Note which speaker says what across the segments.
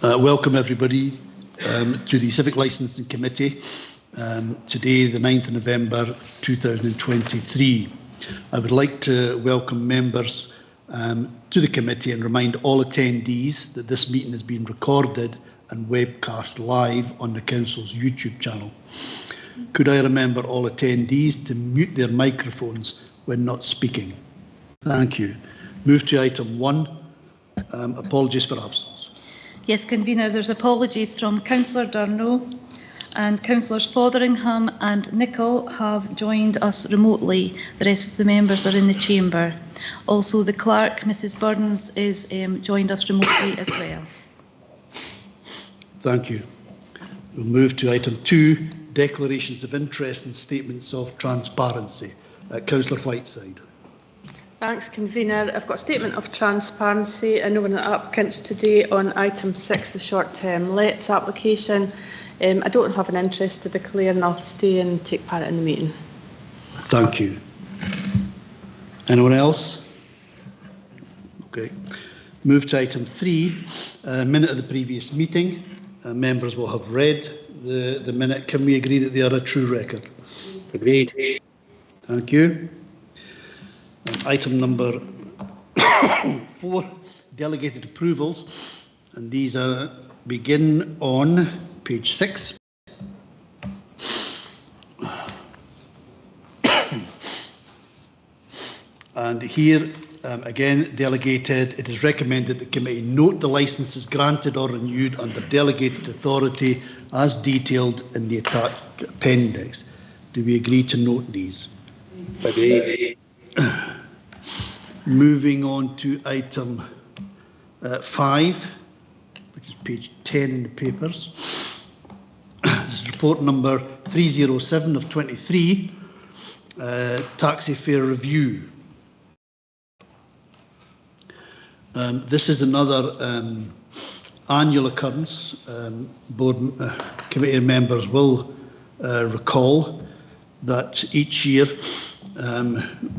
Speaker 1: Welcome everybody to the Civic Licensing Committee today, the 9th of November 2023. I would like to welcome members to the committee and remind all attendees that this meeting has been recorded and webcast live on the Council's YouTube channel. Could I remember all attendees to mute their microphones when not speaking? Thank you. Move to item 1. Apologies for absence.
Speaker 2: Yes, Convener, there's apologies from Councillor Durno, and Councillors Fotheringham and Nicholl have joined us remotely. The rest of the members are in the chamber. Also, the clerk, Mrs Burns, is joined us remotely as well.
Speaker 1: Thank you. We'll move to item 2, declarations of interest and statements of transparency. Councillor Whiteside.
Speaker 3: Thanks, Convener. I've got a statement of transparency. I know one of the applicants today on item 6, the short-term lets application. I don't have an interest to declare and I'll stay and take part in the meeting.
Speaker 1: Thank you. Anyone else? Okay. Move to item 3, minute of the previous meeting. Members will have read the minute. Can we agree that they are a true record?
Speaker 4: Agreed.
Speaker 1: Thank you. Item number 4, delegated approvals, and these begin on page 6. And here, again, delegated, it is recommended that the committee note the licences granted or renewed under delegated authority as detailed in the attached appendix. Do we agree to note these?
Speaker 4: Agreed.
Speaker 1: Moving on to item 5, which is page 10 in the papers. This is report number 307 of 23, taxi fare review. This is another annual occurrence. Board committee members will recall that each year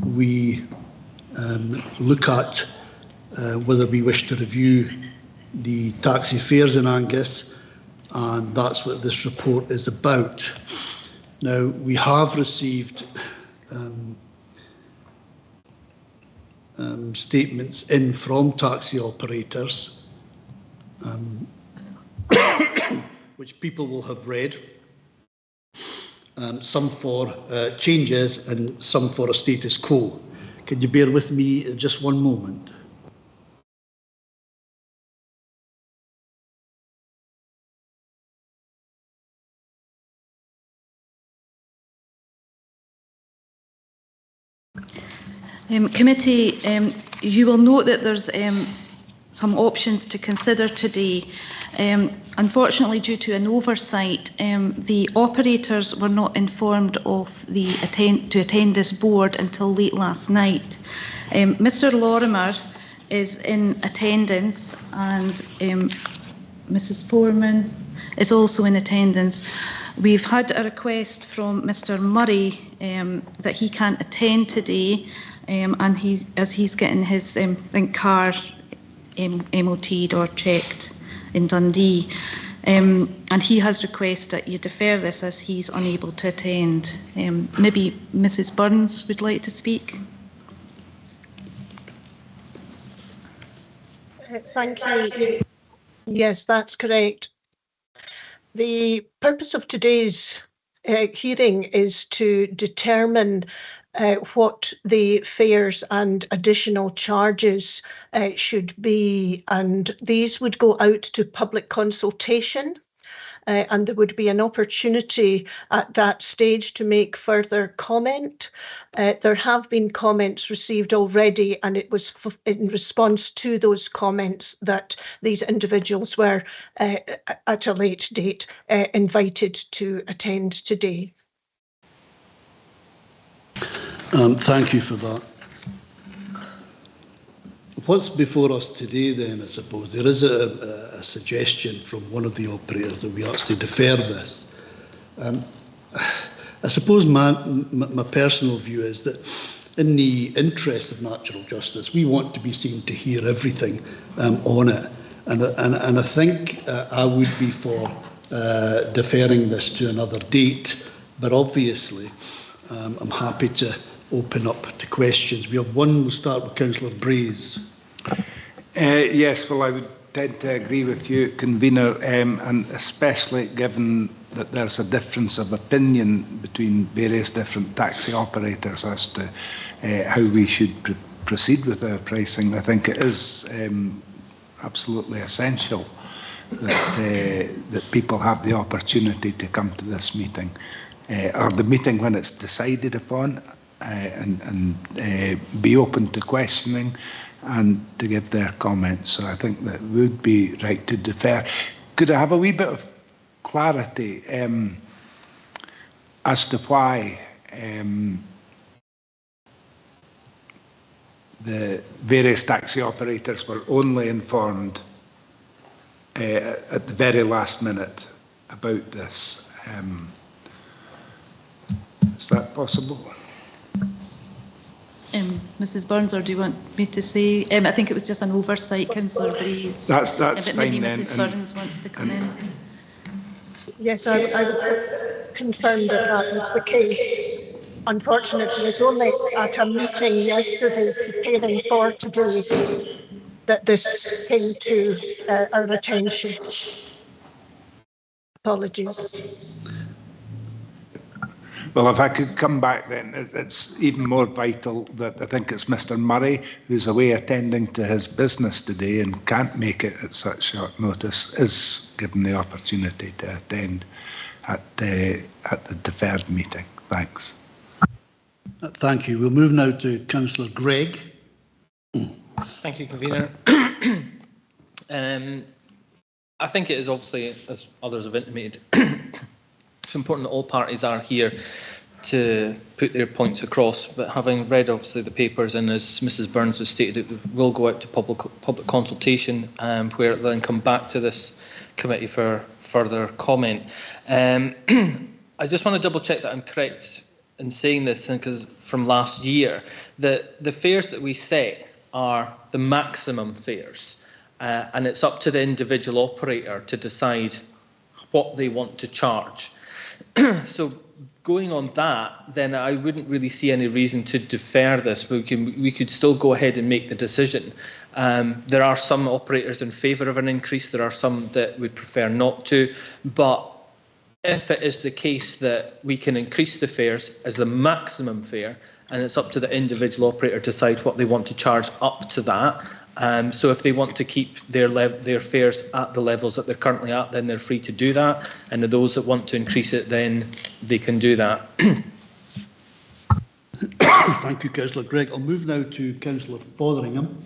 Speaker 1: we look at whether we wish to review the taxi fares in Angus, and that's what this report is about. Now, we have received statements in from taxi operators, which people will have read, some for changes and some for a status quo. Could you bear with me just one moment?
Speaker 2: Committee, you will note that there's some options to consider today. Unfortunately, due to an oversight, the operators were not informed of to attend this board until late last night. Mr. Lorimer is in attendance, and Mrs. Foreman is also in attendance. We've had a request from Mr. Murray that he can't attend today, and as he's getting his car MOT'd or checked in Dundee, and he has requested that you defer this as he's unable to attend. Maybe Mrs. Burns would like to speak.
Speaker 5: Thank you. Yes, that's correct. The purpose of today's hearing is to determine what the fares and additional charges should be, and these would go out to public consultation, and there would be an opportunity at that stage to make further comment. There have been comments received already, and it was in response to those comments that these individuals were at a late date invited to attend today.
Speaker 1: Thank you for that. What's before us today then, I suppose, there is a suggestion from one of the operators that we actually defer this. I suppose my personal view is that in the interest of natural justice, we want to be seen to hear everything on it. And I think I would be for deferring this to another date, but obviously I'm happy to open up to questions. We have one. We'll start with Councillor Braze.
Speaker 6: Yes, well, I would tend to agree with you, Convener, and especially given that there's a difference of opinion between various different taxi operators as to how we should proceed with our pricing. I think it is absolutely essential that people have the opportunity to come to this meeting, or the meeting when it's decided upon, and be open to questioning and to give their comments. So I think that would be right to defer. Could I have a wee bit of clarity as to why the various taxi operators were only informed at the very last minute about this? Is that possible?
Speaker 2: Mrs. Burns, or do you want me to say? I think it was just an oversight, Councillor Breeze.
Speaker 6: That's
Speaker 2: but
Speaker 6: fine
Speaker 2: maybe
Speaker 6: then.
Speaker 2: Mrs. Burns wants to come in.
Speaker 5: Yes, I would confirm that that was the case. Unfortunately, it was only at a meeting yesterday preparing for today that this came to our attention. Apologies.
Speaker 6: Well, if I could come back then, it's even more vital that I think it's Mr. Murray, who's away attending to his business today and can't make it at such short notice, is given the opportunity to attend at the deferred meeting. Thanks.
Speaker 1: Thank you. We'll move now to Councillor Gregg.
Speaker 7: Thank you, Convener. I think it is obviously, as others have intimated, it's important that all parties are here to put their points across, but having read obviously the papers, and as Mrs. Burns has stated, it will go out to public consultation, where it will then come back to this committee for further comment. I just want to double check that I'm correct in saying this, because from last year, that the fares that we set are the maximum fares, and it's up to the individual operator to decide what they want to charge. So going on that, then I wouldn't really see any reason to defer this. We could still go ahead and make the decision. There are some operators in favour of an increase. There are some that would prefer not to. But if it is the case that we can increase the fares as the maximum fare, and it's up to the individual operator to decide what they want to charge up to that. So if they want to keep their fares at the levels that they're currently at, then they're free to do that. And those that want to increase it, then they can do that.
Speaker 1: Thank you, Councillor Gregg. I'll move now to Councillor Fotheringham.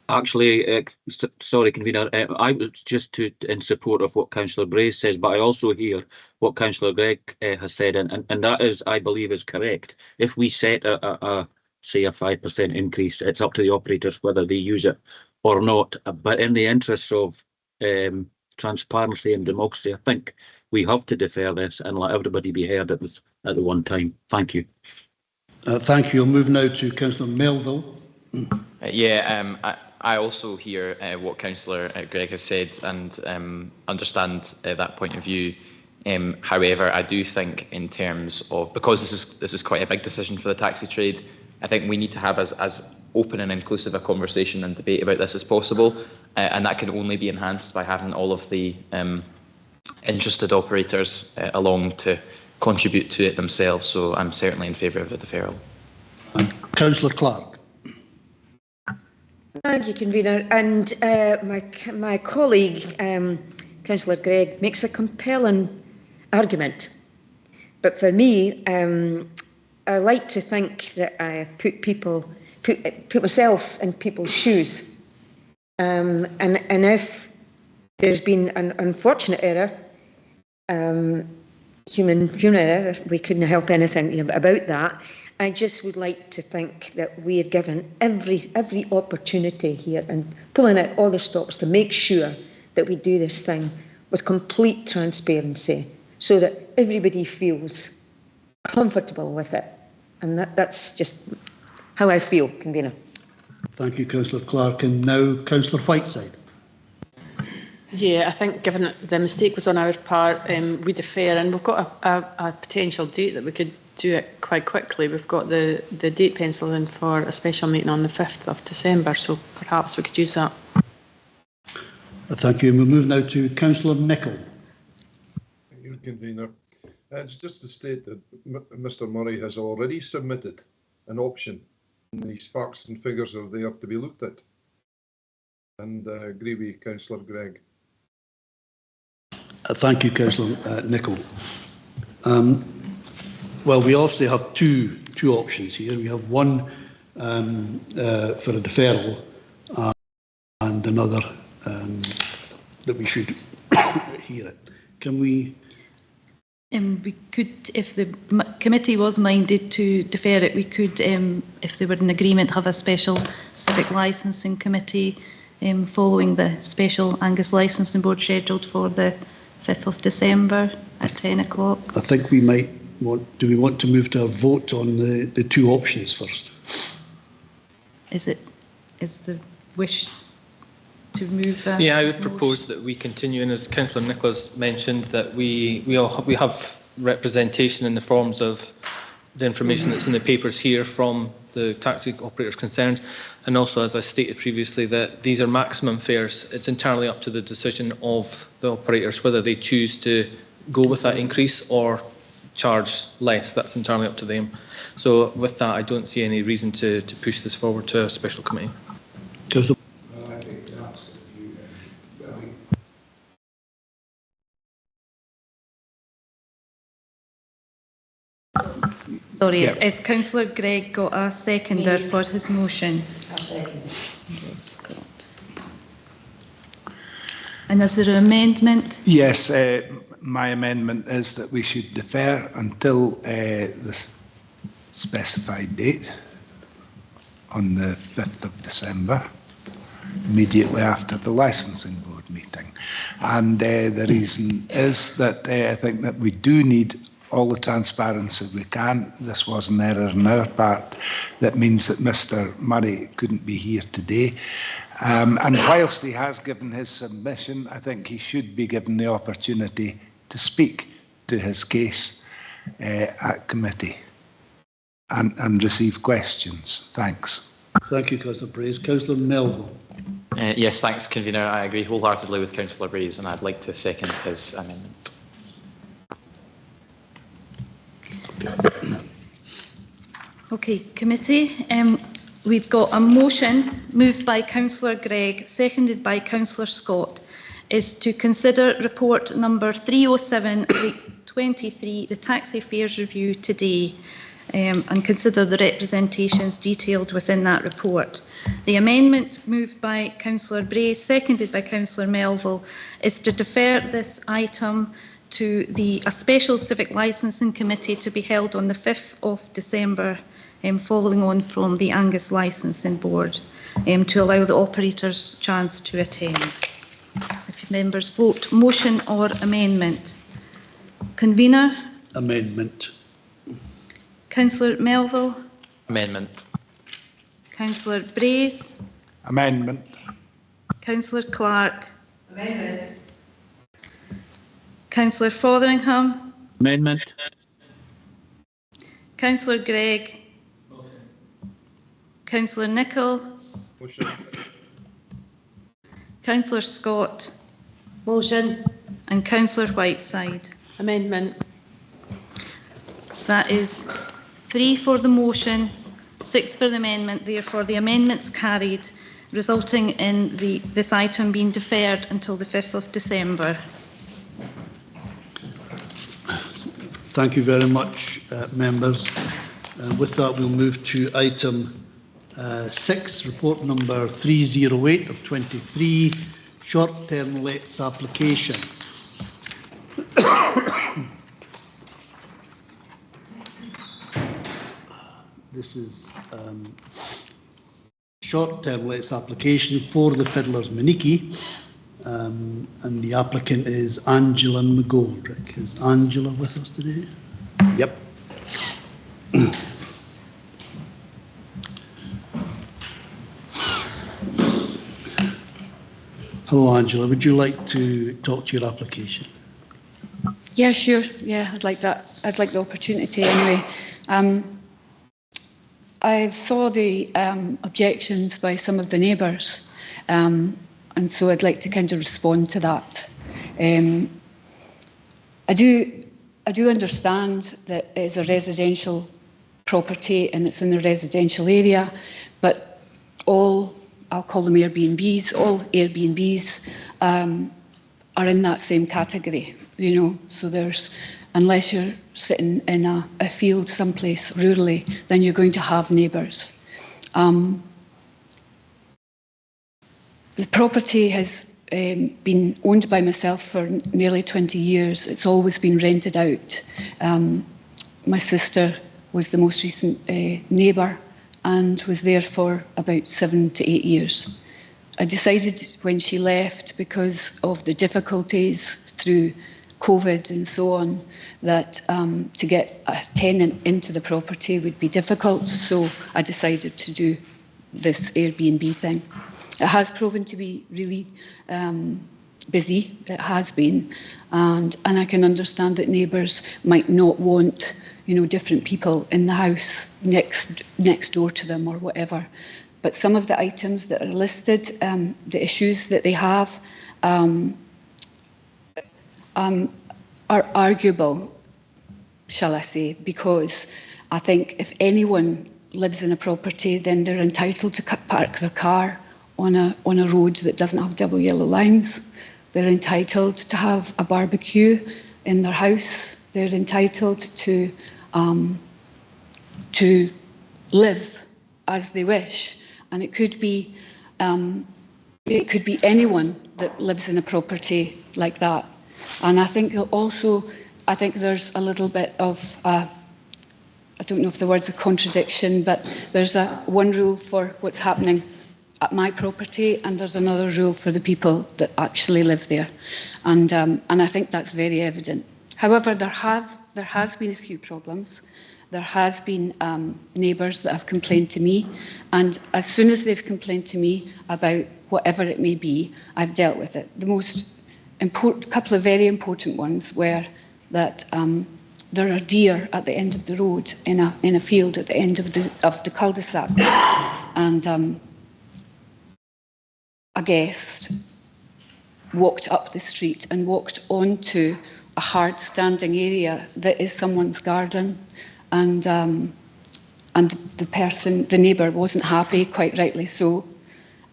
Speaker 4: Actually, sorry, Convener, I was just in support of what Councillor Brace says, but I also hear what Councillor Gregg has said, and that is, I believe, is correct. If we set say a 5% increase, it's up to the operators whether they use it or not. But in the interest of transparency and democracy, I think we have to defer this and let everybody be heard at the one time. Thank you.
Speaker 1: Thank you. I'll move now to Councillor Melville.
Speaker 8: I also hear what Councillor Gregg has said and understand that point of view. However, I do think in terms of, because this is quite a big decision for the taxi trade, I think we need to have as open and inclusive a conversation and debate about this as possible, and that can only be enhanced by having all of the interested operators along to contribute to it themselves. So I'm certainly in favour of a deferral.
Speaker 1: Councillor Clark.
Speaker 9: Thank you, Convener. And my colleague, Councillor Gregg, makes a compelling argument. But for me, I like to think that I put myself in people's shoes. And if there's been an unfortunate error, human error, we couldn't help anything about that. I just would like to think that we are given every opportunity here and pulling out all the stops to make sure that we do this thing with complete transparency so that everybody feels comfortable with it. And that's just how I feel, Convener.
Speaker 1: Thank you, Councillor Clark. And now Councillor Whiteside.
Speaker 3: Yeah, I think given that the mistake was on our part, we defer, and we've got a potential date that we could do it quite quickly. We've got the date penciled in for a special meeting on the 5th of December, so perhaps we could use that.
Speaker 1: Thank you. And we'll move now to Councillor Nicholl.
Speaker 10: Thank you, Convener. It's just to state that Mr Murray has already submitted an option. These facts and figures are there to be looked at. And I agree with Councillor Gregg.
Speaker 1: Thank you, Councillor Nicholl. Well, we obviously have two options here. We have one for a deferral and another that we should hear it. Can we?
Speaker 2: We could, if the committee was minded to defer it, we could, if they were in agreement, have a special civic licensing committee following the special Angus Licensing Board scheduled for the 5th of December at 10 o'clock.
Speaker 1: I think we might want, do we want to move to a vote on the two options first?
Speaker 2: Is the wish to move?
Speaker 7: Yeah, I would propose that we continue, and as Councillor Nicholas mentioned, that we have representation in the forms of the information that's in the papers here from the taxi operators concerned, and also, as I stated previously, that these are maximum fares. It's entirely up to the decision of the operators whether they choose to go with that increase or charge less. That's entirely up to them. So with that, I don't see any reason to push this forward to a special committee.
Speaker 2: Sorry, has Councillor Gregg got a seconder for his motion? A second. Yes, Scott. And is there an amendment?
Speaker 6: Yes, my amendment is that we should defer until the specified date on the 5th of December, immediately after the licensing board meeting. And the reason is that I think that we do need all the transparency we can. This was an error on our part. That means that Mr Murray couldn't be here today. And whilst he has given his submission, I think he should be given the opportunity to speak to his case at committee and receive questions. Thanks.
Speaker 1: Thank you, Councillor Brace. Councillor Melville.
Speaker 8: Yes, thanks, Convener. I agree wholeheartedly with Councillor Brace, and I'd like to second his amendment.
Speaker 2: Okay, committee. We've got a motion moved by Councillor Gregg, seconded by Councillor Scott, is to consider report number 307/23, the taxi fares review today, and consider the representations detailed within that report. The amendment moved by Councillor Brace, seconded by Councillor Melville, is to defer this item to a special civic licensing committee to be held on the 5th of December, following on from the Angus Licensing Board, to allow the operators chance to attend. If members vote motion or amendment. Convener?
Speaker 1: Amendment.
Speaker 2: Councillor Melville?
Speaker 8: Amendment.
Speaker 2: Councillor Brace?
Speaker 6: Amendment.
Speaker 2: Councillor Clark? Amendment. Councillor Fotheringham?
Speaker 4: Amendment.
Speaker 2: Councillor Gregg?
Speaker 7: Motion.
Speaker 2: Councillor Nicholl?
Speaker 10: Motion.
Speaker 2: Councillor Scott? Motion. And Councillor Whiteside?
Speaker 3: Amendment.
Speaker 2: That is 3 for the motion, 6 for the amendment. Therefore, the amendment's carried, resulting in this item being deferred until the 5th of December.
Speaker 1: Thank you very much, members. With that, we'll move to item 6, report number 308 of 23, short-term lets application. This is short-term lets application for the Fiddler's Maniki, and the applicant is Angela McGoldrick. Is Angela with us today? Yep. Hello, Angela. Would you like to talk to your application?
Speaker 11: Yeah, sure. Yeah, I'd like that. I'd like the opportunity anyway. I saw the objections by some of the neighbours, and so I'd like to kind of respond to that. I do understand that it's a residential property and it's in a residential area, but all, I'll call them Airbnbs, all Airbnbs are in that same category, you know. So there's, unless you're sitting in a field someplace rurally, then you're going to have neighbours. The property has been owned by myself for nearly 20 years. It's always been rented out. My sister was the most recent neighbour and was there for about 7 to 8 years. I decided when she left, because of the difficulties through COVID and so on, that to get a tenant into the property would be difficult, so I decided to do this Airbnb thing. It has proven to be really busy, it has been, and I can understand that neighbours might not want, you know, different people in the house next door to them or whatever. But some of the items that are listed, the issues that they have, are arguable, shall I say, because I think if anyone lives in a property, then they're entitled to park their car on a road that doesn't have double yellow lines. They're entitled to have a barbecue in their house. They're entitled to live as they wish, and it could be anyone that lives in a property like that. And I think also, I think there's a little bit of I don't know if the word's a contradiction, but there's one rule for what's happening at my property, and there's another rule for the people that actually live there, and I think that's very evident. However, there has been a few problems. There has been neighbours that have complained to me, and as soon as they've complained to me about whatever it may be, I've dealt with it. The most important, couple of very important ones were that there are deer at the end of the road in a field at the end of the cul-de-sac, and a guest walked up the street and walked onto a hard standing area that is someone's garden, and the neighbour wasn't happy, quite rightly so,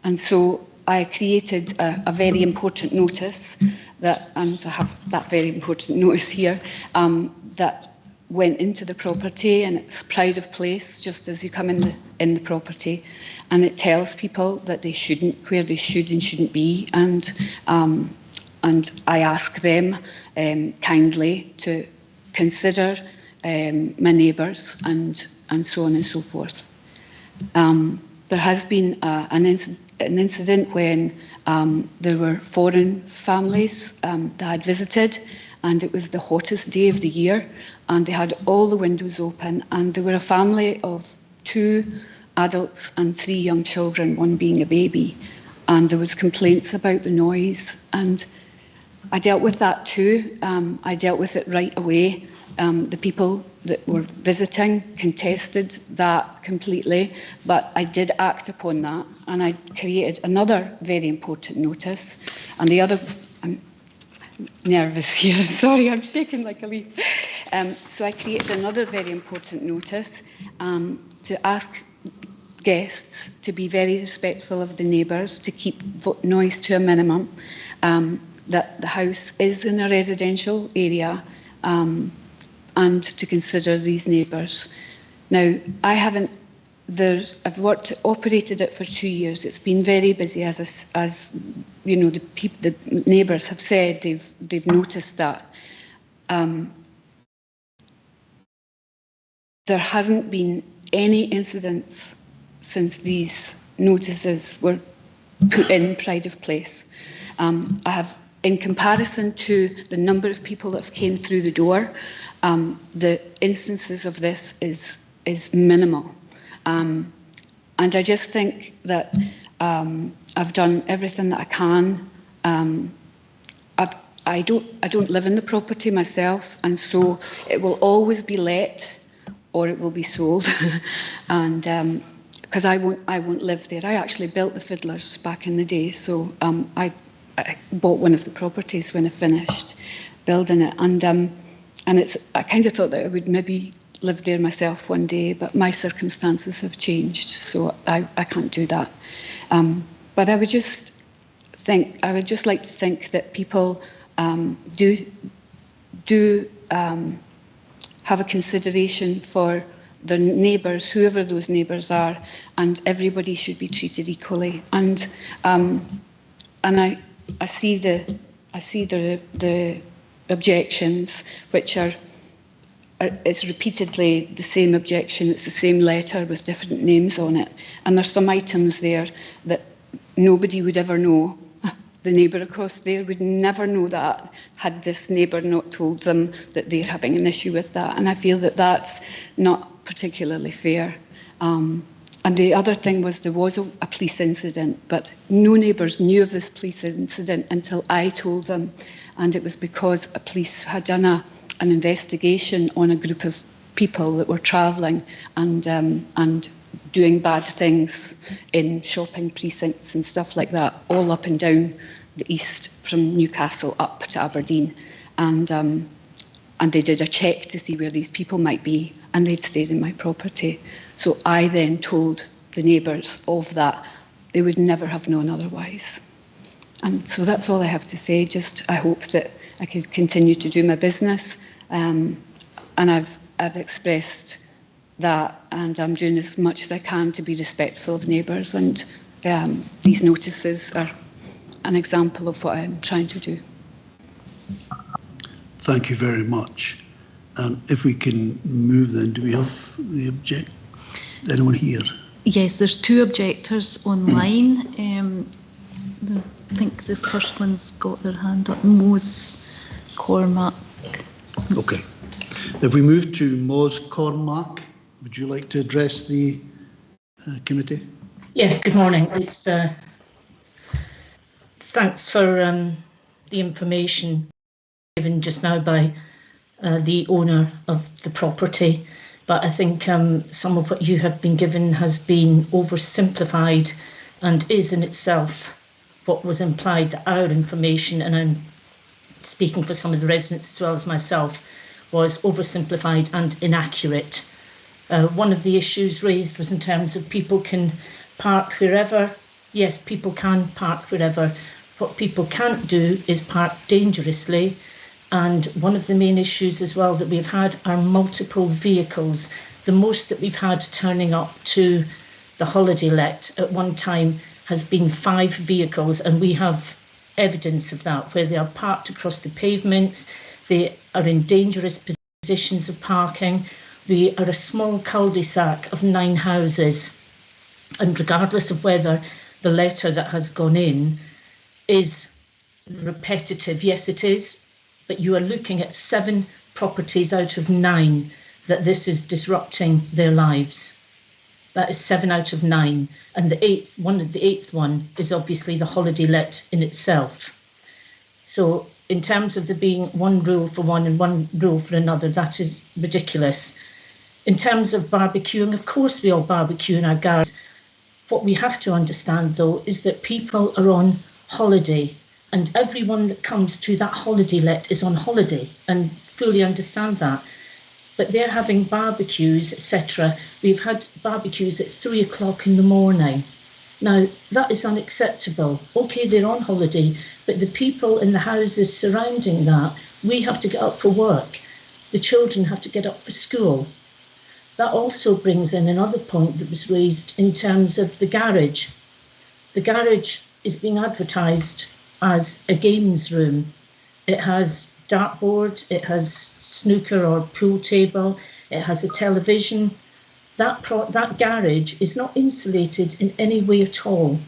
Speaker 11: and so I created a very important notice that, and I have that very important notice here, that went into the property, and it's pride of place just as you come in the property, and it tells people that they shouldn't, where they should and shouldn't be, and I ask them kindly to consider my neighbours and so on and so forth. There has been an incident when there were foreign families that I'd visited, and it was the hottest day of the year, and they had all the windows open, and they were a family of 2 adults and 3 young children, one being a baby, and there was complaints about the noise, and I dealt with that too. I dealt with it right away. The people that were visiting contested that completely, but I did act upon that, and I created another very important notice, and the other, I'm nervous here, sorry, I'm shaking like a leaf. So I created another very important notice to ask guests to be very respectful of the neighbours, to keep noise to a minimum, that the house is in a residential area, and to consider these neighbours. Now, I've operated it for 2 years. It's been very busy, as you know, the neighbours have said. They've noticed that. There hasn't been any incidents since these notices were put in pride of place. I have, in comparison to the number of people that have came through the door, the instances of this is minimal. And I just think that I've done everything that I can I don't live in the property myself, and so it will always be let or it will be sold. And because I won't live there. I actually built the Fiddlers back in the day, so I bought one of the properties when I finished building it, and I kind of thought that I would maybe live there myself one day, but my circumstances have changed, so I can't do that. But I would just like to think that people do have a consideration for their neighbours, whoever those neighbours are, and everybody should be treated equally. And I see the objections, which are it's repeatedly the same objection. It's the same letter with different names on it, and there's some items there that nobody would ever know. The neighbour across there would never know that had this neighbour not told them that they're having an issue with that. And I feel that that's not particularly fair. And the other thing was there was a police incident, but no neighbours knew of this police incident until I told them. And it was because a police had done an investigation on a group of people that were travelling and doing bad things in shopping precincts and stuff like that, all up and down the east from Newcastle up to Aberdeen. And they did a check to see where these people might be, and they'd stayed in my property. So I then told the neighbours of that. They would never have known otherwise. And so that's all I have to say. Just I hope that I could continue to do my business. And I've expressed that, and I'm doing as much as I can to be respectful of neighbours, and these notices are an example of what I'm trying to do.
Speaker 1: Thank you very much. If we can move then, do we have the anyone here?
Speaker 2: Yes, there's two objectors online. I think the first one's got their hand up. Mose Cormac.
Speaker 1: Okay. If we move to Mose Cormac, would you like to address the committee?
Speaker 12: Yeah, good morning. It's thanks for the information given just now by the owner of the property, but I think some of what you have been given has been oversimplified and is in itself what was implied that our information, and I'm speaking for some of the residents as well as myself, was oversimplified and inaccurate. One of the issues raised was in terms of people can park wherever. Yes, people can park wherever. What people can't do is park dangerously. And one of the main issues as well that we've had are multiple vehicles. The most that we've had turning up to the holiday let at one time has been 5 vehicles, and we have evidence of that, where they are parked across the pavements. They are in dangerous positions of parking. We are a small cul-de-sac of 9 houses, and regardless of whether the letter that has gone in is repetitive, yes it is, but you are looking at 7 properties out of 9 that this is disrupting their lives. That is 7 out of 9, and the eighth one is obviously the holiday let in itself. So in terms of there being one rule for one and one rule for another, that is ridiculous. In terms of barbecuing, of course we all barbecue in our gardens. What we have to understand though is that people are on holiday, and everyone that comes to that holiday let is on holiday, and fully understand that. But they're having barbecues, etc. We've had barbecues at 3 o'clock in the morning. Now, that is unacceptable. Okay, they're on holiday, but the people in the houses surrounding that, we have to get up for work. The children have to get up for school. That also brings in another point that was raised in terms of the garage. The garage is being advertised as a games room. It has dartboard, it has snooker or pool table, it has a television. That garage is not insulated in any way at all.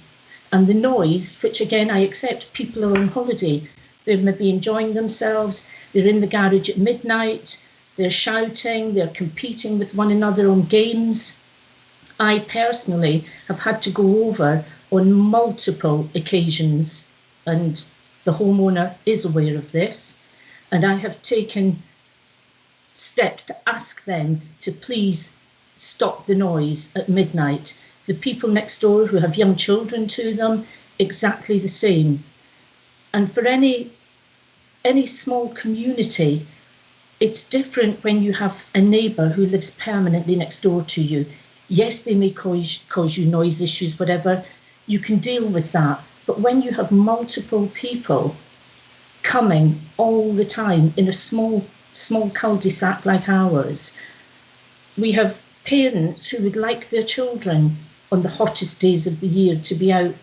Speaker 12: And the noise, which again I accept, people are on holiday, they may be enjoying themselves, they're in the garage at midnight, they're shouting, they're competing with one another on games. I personally have had to go over on multiple occasions, and The homeowner is aware of this, and I have taken steps to ask them to please stop the noise at midnight. The people next door who have young children to them, exactly the same. And for any small community, it's different when you have a neighbour who lives permanently next door to you. Yes, they may cause you noise issues, whatever. You can deal with that. But when you have multiple people coming all the time in a small cul-de-sac like ours, we have parents who would like their children on the hottest days of the year to be out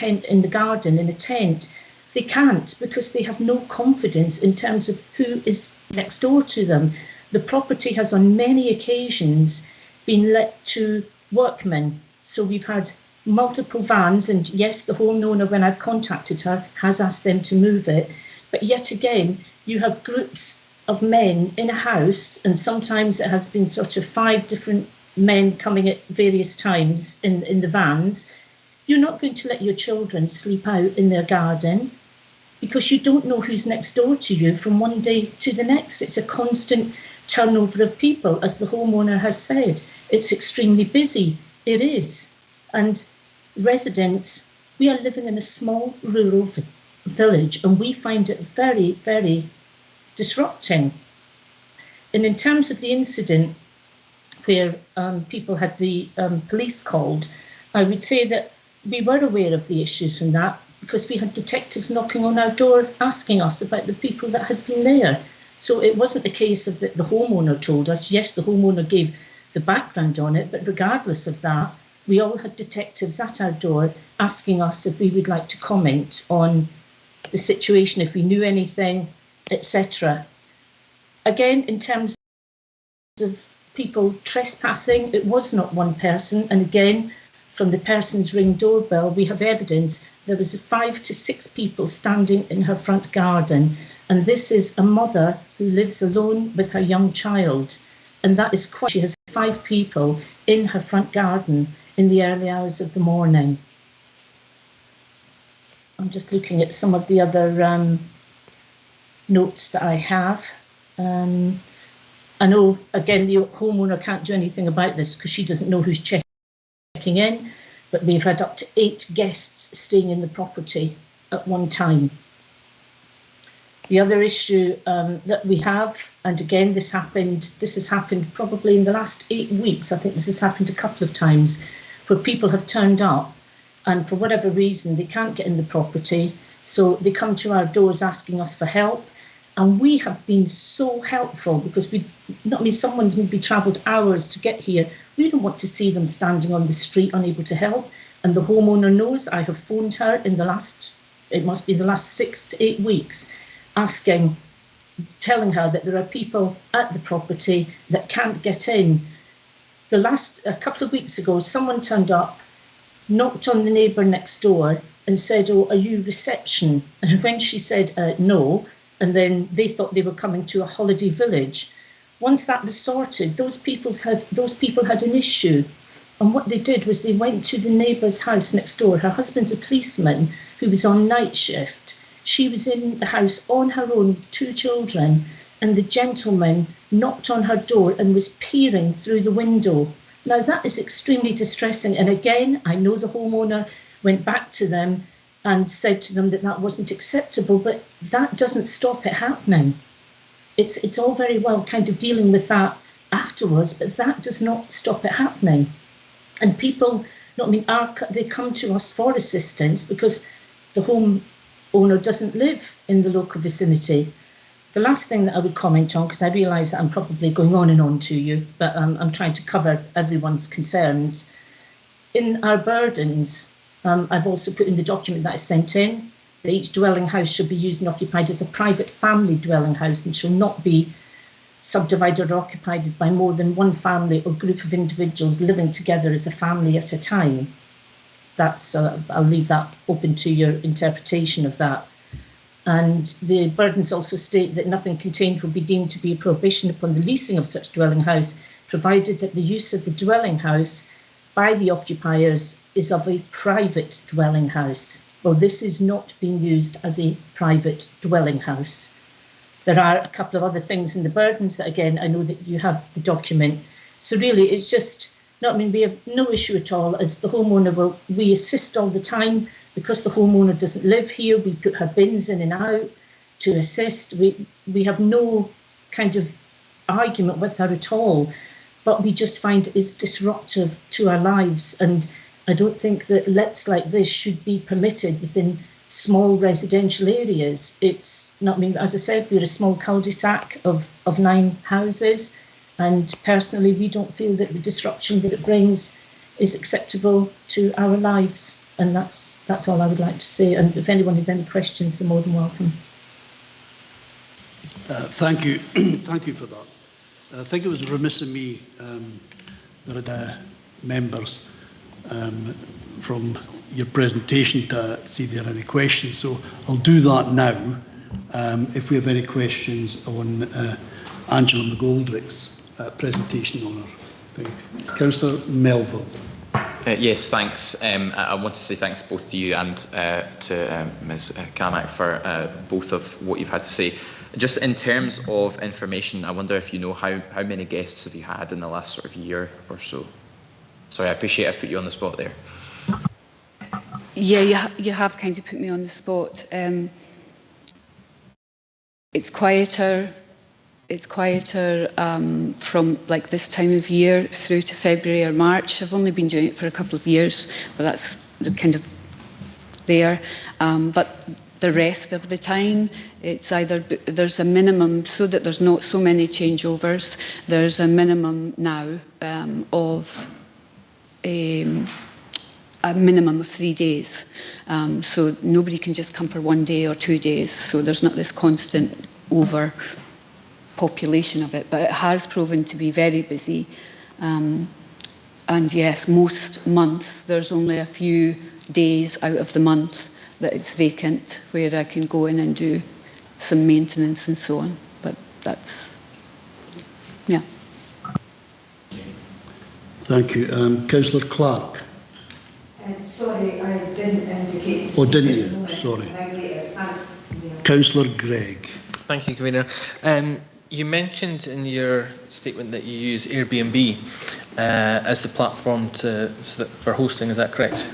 Speaker 12: in the garden in a tent. They can't because they have no confidence in terms of who is next door to them. The property has on many occasions been let to workmen. So we've had multiple vans, and yes, the homeowner, when I've contacted her, has asked them to move it. But yet again, you have groups of men in a house, and sometimes it has been sort of 5 different men coming at various times in the vans. You're not going to let your children sleep out in their garden because you don't know who's next door to you from one day to the next. It's a constant turnover of people, as the homeowner has said. It's extremely busy. It is. And residents, we are living in a small rural village, and we find it very, very disrupting. And in terms of the incident where people had the police called, I would say that we were aware of the issues from that because we had detectives knocking on our door asking us about the people that had been there. So it wasn't the case of that the homeowner told us. Yes, the homeowner gave the background on it, but regardless of that, we all had detectives at our door asking us if we would like to comment on the situation, if we knew anything, etc. Again, in terms of people trespassing, it was not one person. And again, from the person's Ring doorbell, we have evidence there was 5 to 6 people standing in her front garden. And this is a mother who lives alone with her young child. And that is quite, she has 5 people in her front garden in the early hours of the morning. I'm just looking at some of the other notes that I have. I know, again, the homeowner can't do anything about this because she doesn't know who's checking in, but we've had up to 8 guests staying in the property at one time. The other issue that we have, and again, this has happened probably in the last 8 weeks. I think this has happened a couple of times where people have turned up and for whatever reason, they can't get in the property. So they come to our doors asking us for help. And we have been so helpful because someone's maybe travelled hours to get here. We don't want to see them standing on the street unable to help. And the homeowner knows. I have phoned her in the last 6 to 8 weeks, telling her that there are people at the property that can't get in. A couple of weeks ago, someone turned up, knocked on the neighbour next door and said, "Oh, are you reception?" And when she said no, and then they thought they were coming to a holiday village. Once that was sorted, those people had an issue. And what they did was they went to the neighbour's house next door. Her husband's a policeman who was on night shift. She was in the house on her own with 2 children, and the gentleman knocked on her door and was peering through the window. Now, that is extremely distressing. And again, I know the homeowner went back to them and said to them that that wasn't acceptable, but that doesn't stop it happening. It's all very well kind of dealing with that afterwards, but that does not stop it happening. And people, they come to us for assistance because the homeowner doesn't live in the local vicinity. The last thing that I would comment on, because I realise that I'm probably going on and on to you, but I'm trying to cover everyone's concerns. In our burdens, I've also put in the document that I sent in that each dwelling house should be used and occupied as a private family dwelling house and shall not be subdivided or occupied by more than one family or group of individuals living together as a family at a time. I'll leave that open to your interpretation of that. And the burdens also state that nothing contained will be deemed to be a prohibition upon the leasing of such dwelling house, provided that the use of the dwelling house by the occupiers is of a private dwelling house. well, this is not being used as a private dwelling house. There are a couple of other things in the burdens that, again, I know that you have the document. So really, it's just, no, I mean, we have no issue at all. As the homeowner, we assist all the time. Because the homeowner doesn't live here, we put her bins in and out to assist. We have no kind of argument with her at all, but we just find it is disruptive to our lives. And I don't think that lets like this should be permitted within small residential areas. It's not, I mean, as I said, we're a small cul-de-sac of 9 houses. And personally, we don't feel that the disruption that it brings is acceptable to our lives. And that's all I would like to say. And if anyone has any questions, they're more than welcome.
Speaker 1: Thank you. Thank you for that. I think it was remiss of me, there are members from your presentation to see if there are any questions. So I'll do that now. If we have any questions on Angela McGoldrick's presentation on her thing. Councillor Melville.
Speaker 8: Yes, thanks. I want to say thanks both to you and to Ms Carmack for both of what you've had to say. Just in terms of information, I wonder if you know how many guests have you had in the last sort of year or so? Sorry, I appreciate I've put you on the spot there.
Speaker 11: Yeah, you have kind of put me on the spot. It's quieter. It's quieter from like this time of year through to February or March. I've only been doing it for a couple of years, but that's kind of there. But the rest of the time, it's either there's a minimum so that there's not so many changeovers. There's a minimum now of a minimum of 3 days. So nobody can just come for 1 day or 2 days. So there's not this constant overpopulation of it, but it has proven to be very busy. And yes, most months there's only a few days out of the month that it's vacant where I can go in and do some maintenance and so on. But that's, yeah.
Speaker 1: Thank you. Councillor Clark.
Speaker 13: Sorry, I didn't indicate.
Speaker 1: Oh, didn't you? Sorry. Councillor Gregg.
Speaker 7: Thank you, Convener. You mentioned in your statement that you use Airbnb as the platform for hosting. Is that correct?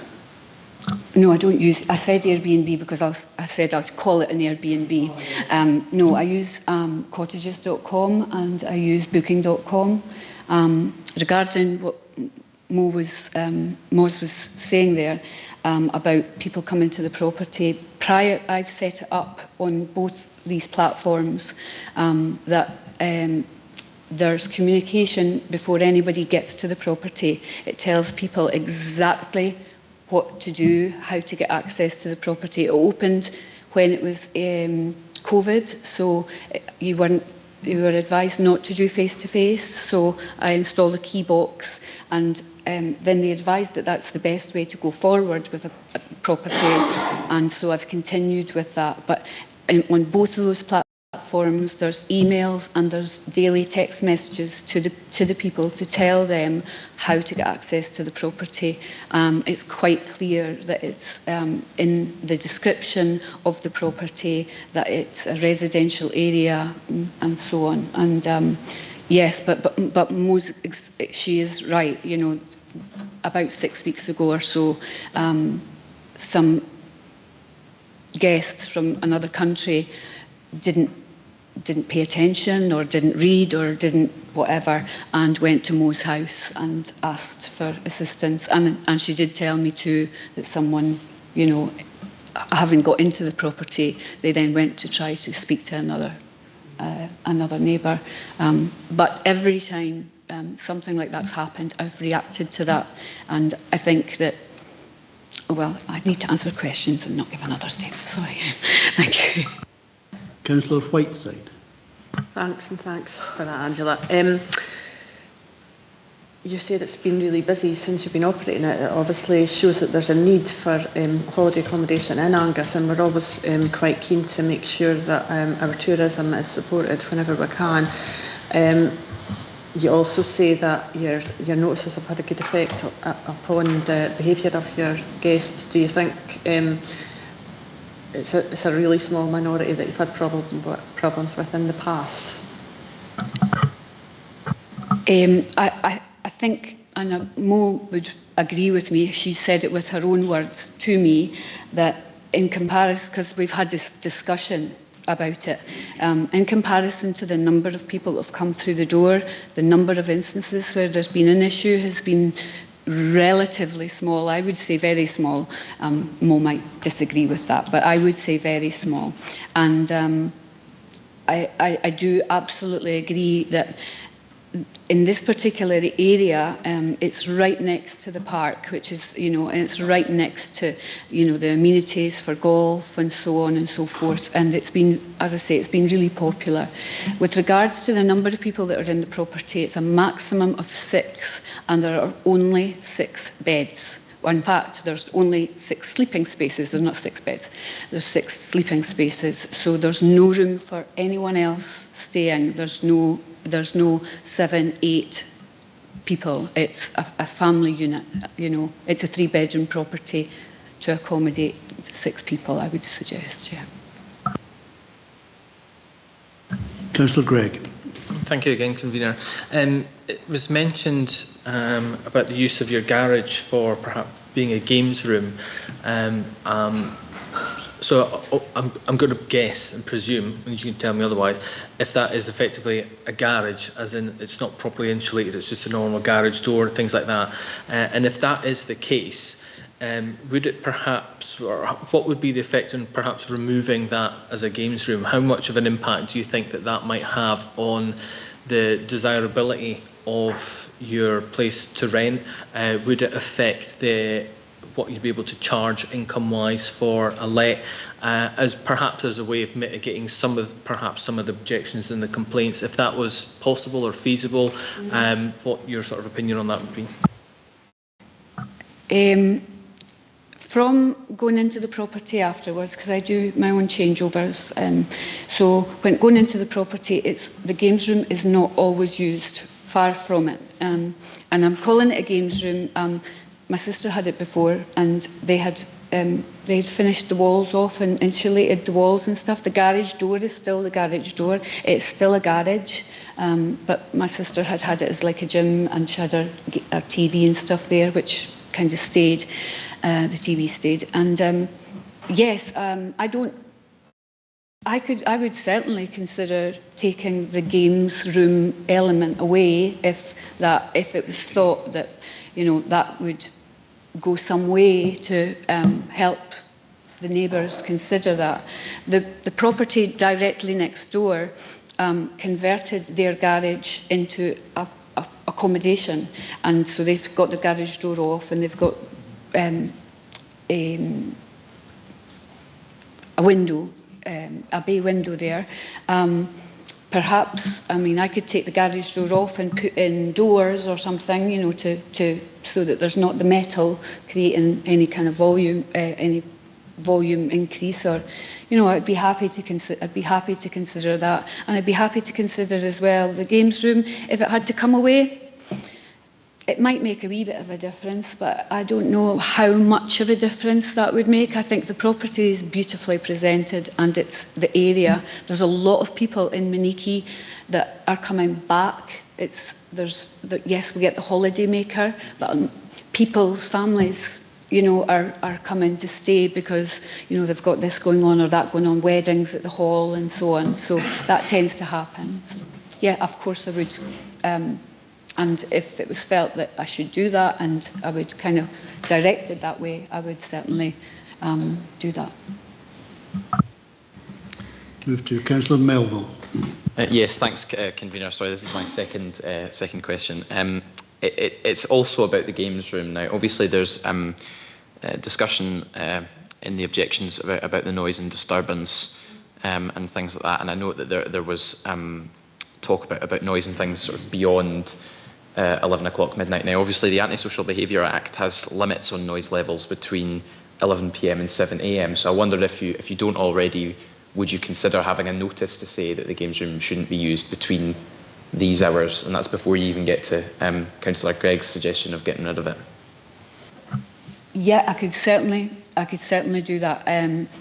Speaker 11: No, I don't use. I said Airbnb because I said I'd call it an Airbnb. No, I use cottages.com and I use booking.com. Regarding what Moz was saying there about people coming to the property, I've set it up on both these platforms that there's communication before anybody gets to the property. It tells people exactly what to do, how to get access to the property. It opened when it was COVID, so you were advised not to do face-to-face, so I installed a key box, and then they advised that that's the best way to go forward with a property, and so I've continued with that. But on both of those platforms, there's emails and there's daily text messages to the people to tell them how to get access to the property. It's quite clear that it's in the description of the property that it's a residential area and so on. And yes, but she is right. You know, about 6 weeks ago or so, some guests from another country didn't pay attention or didn't read or didn't whatever, and went to Mo's house and asked for assistance. And she did tell me too that someone, you know, having got into the property, they then went to try to speak to another neighbour. But every time something like that's happened, I've reacted to that. And I think that, well, I need to answer questions and not give another statement. Sorry. Thank you.
Speaker 1: Councillor Whiteside.
Speaker 3: Thanks, and thanks for that, Angela. You said it's been really busy since you've been operating it. It obviously shows that there's a need for holiday accommodation in Angus, and we're always quite keen to make sure that our tourism is supported whenever we can. You also say that your notices have had a good effect upon the behaviour of your guests. Do you think it's a really small minority that you've had problems with in the past.
Speaker 11: I think, and Mo would agree with me, she said it with her own words to me, that in comparison, because we've had this discussion about it, in comparison to the number of people that have come through the door, the number of instances where there's been an issue has been relatively small. I would say very small. Mo might disagree with that, but I would say very small. And I do absolutely agree that in this particular area, it's right next to the park, which is, and it's right next to, the amenities for golf and so on and so forth. And it's been, as I say, it's been really popular. With regards to the number of people that are in the property, it's a maximum of 6, and there are only 6 beds. In fact, there's only 6 sleeping spaces. There's not 6 beds. There's 6 sleeping spaces. So there's no room for anyone else staying. There's no 7, 8 people. It's a family unit. It's a 3-bedroom property to accommodate 6 people, I would suggest. Yeah.
Speaker 1: Councillor Gregg.
Speaker 7: Thank you again, Convener. It was mentioned about the use of your garage for perhaps being a games room. So I'm going to guess and presume, and you can tell me otherwise, if that is effectively a garage, as in it's not properly insulated, it's just a normal garage door, things like that. And if that is the case, would it perhaps, or what would be the effect in perhaps removing that as a games room? How much of an impact do you think that that might have on the desirability of your place to rent? Would it affect what you'd be able to charge income-wise for a let, as perhaps as a way of mitigating some of the objections and the complaints, if that was possible or feasible? What your sort of opinion on that would be?
Speaker 11: From going into the property afterwards, because I do my own changeovers, so when going into the property, the games room is not always used, far from it. And I'm calling it a games room. My sister had it before, and they had finished the walls off and insulated the walls and stuff. The garage door is still the garage door. It's still a garage, but my sister had it as like a gym, and she had her TV and stuff there, which kind of stayed. The TV stayed, and yes, I would certainly consider taking the games room element away if it was thought that that would go some way to help the neighbours consider that. The property directly next door converted their garage into accommodation, and so they've got the garage door off, and they've got a window, a bay window there. Perhaps, I could take the garage door off and put in doors or something, so that there's not the metal creating any kind of volume, increase, or, I'd be happy to consider that, and I'd be happy to consider as well the games room if it had to come away. It might make a wee bit of a difference, but I don't know how much of a difference that would make. I think the property is beautifully presented, and it's the area. There's a lot of people in Maniki that are coming back. Yes, we get the holiday maker, but people's families, are coming to stay because, they've got this going on or that going on, weddings at the hall and so on. So that tends to happen. So, yeah, of course I would. And if it was felt that I should do that, and I would kind of direct it that way, I would certainly do that.
Speaker 1: Move to Councillor Melville.
Speaker 8: Yes, thanks, Convener. Sorry, this is my second question. It's also about the games room now. Obviously, there's discussion in the objections about the noise and disturbance and things like that. And I know that there was talk about noise and things sort of beyond 11 o'clock midnight. Now, obviously, the Antisocial Behaviour Act has limits on noise levels between 11 p.m. and 7 a.m. So I wondered if you don't already, would you consider having a notice to say that the games room shouldn't be used between these hours? And that's before you even get to Councillor Gregg's suggestion of getting rid of it.
Speaker 11: Yeah, I could certainly certainly do that.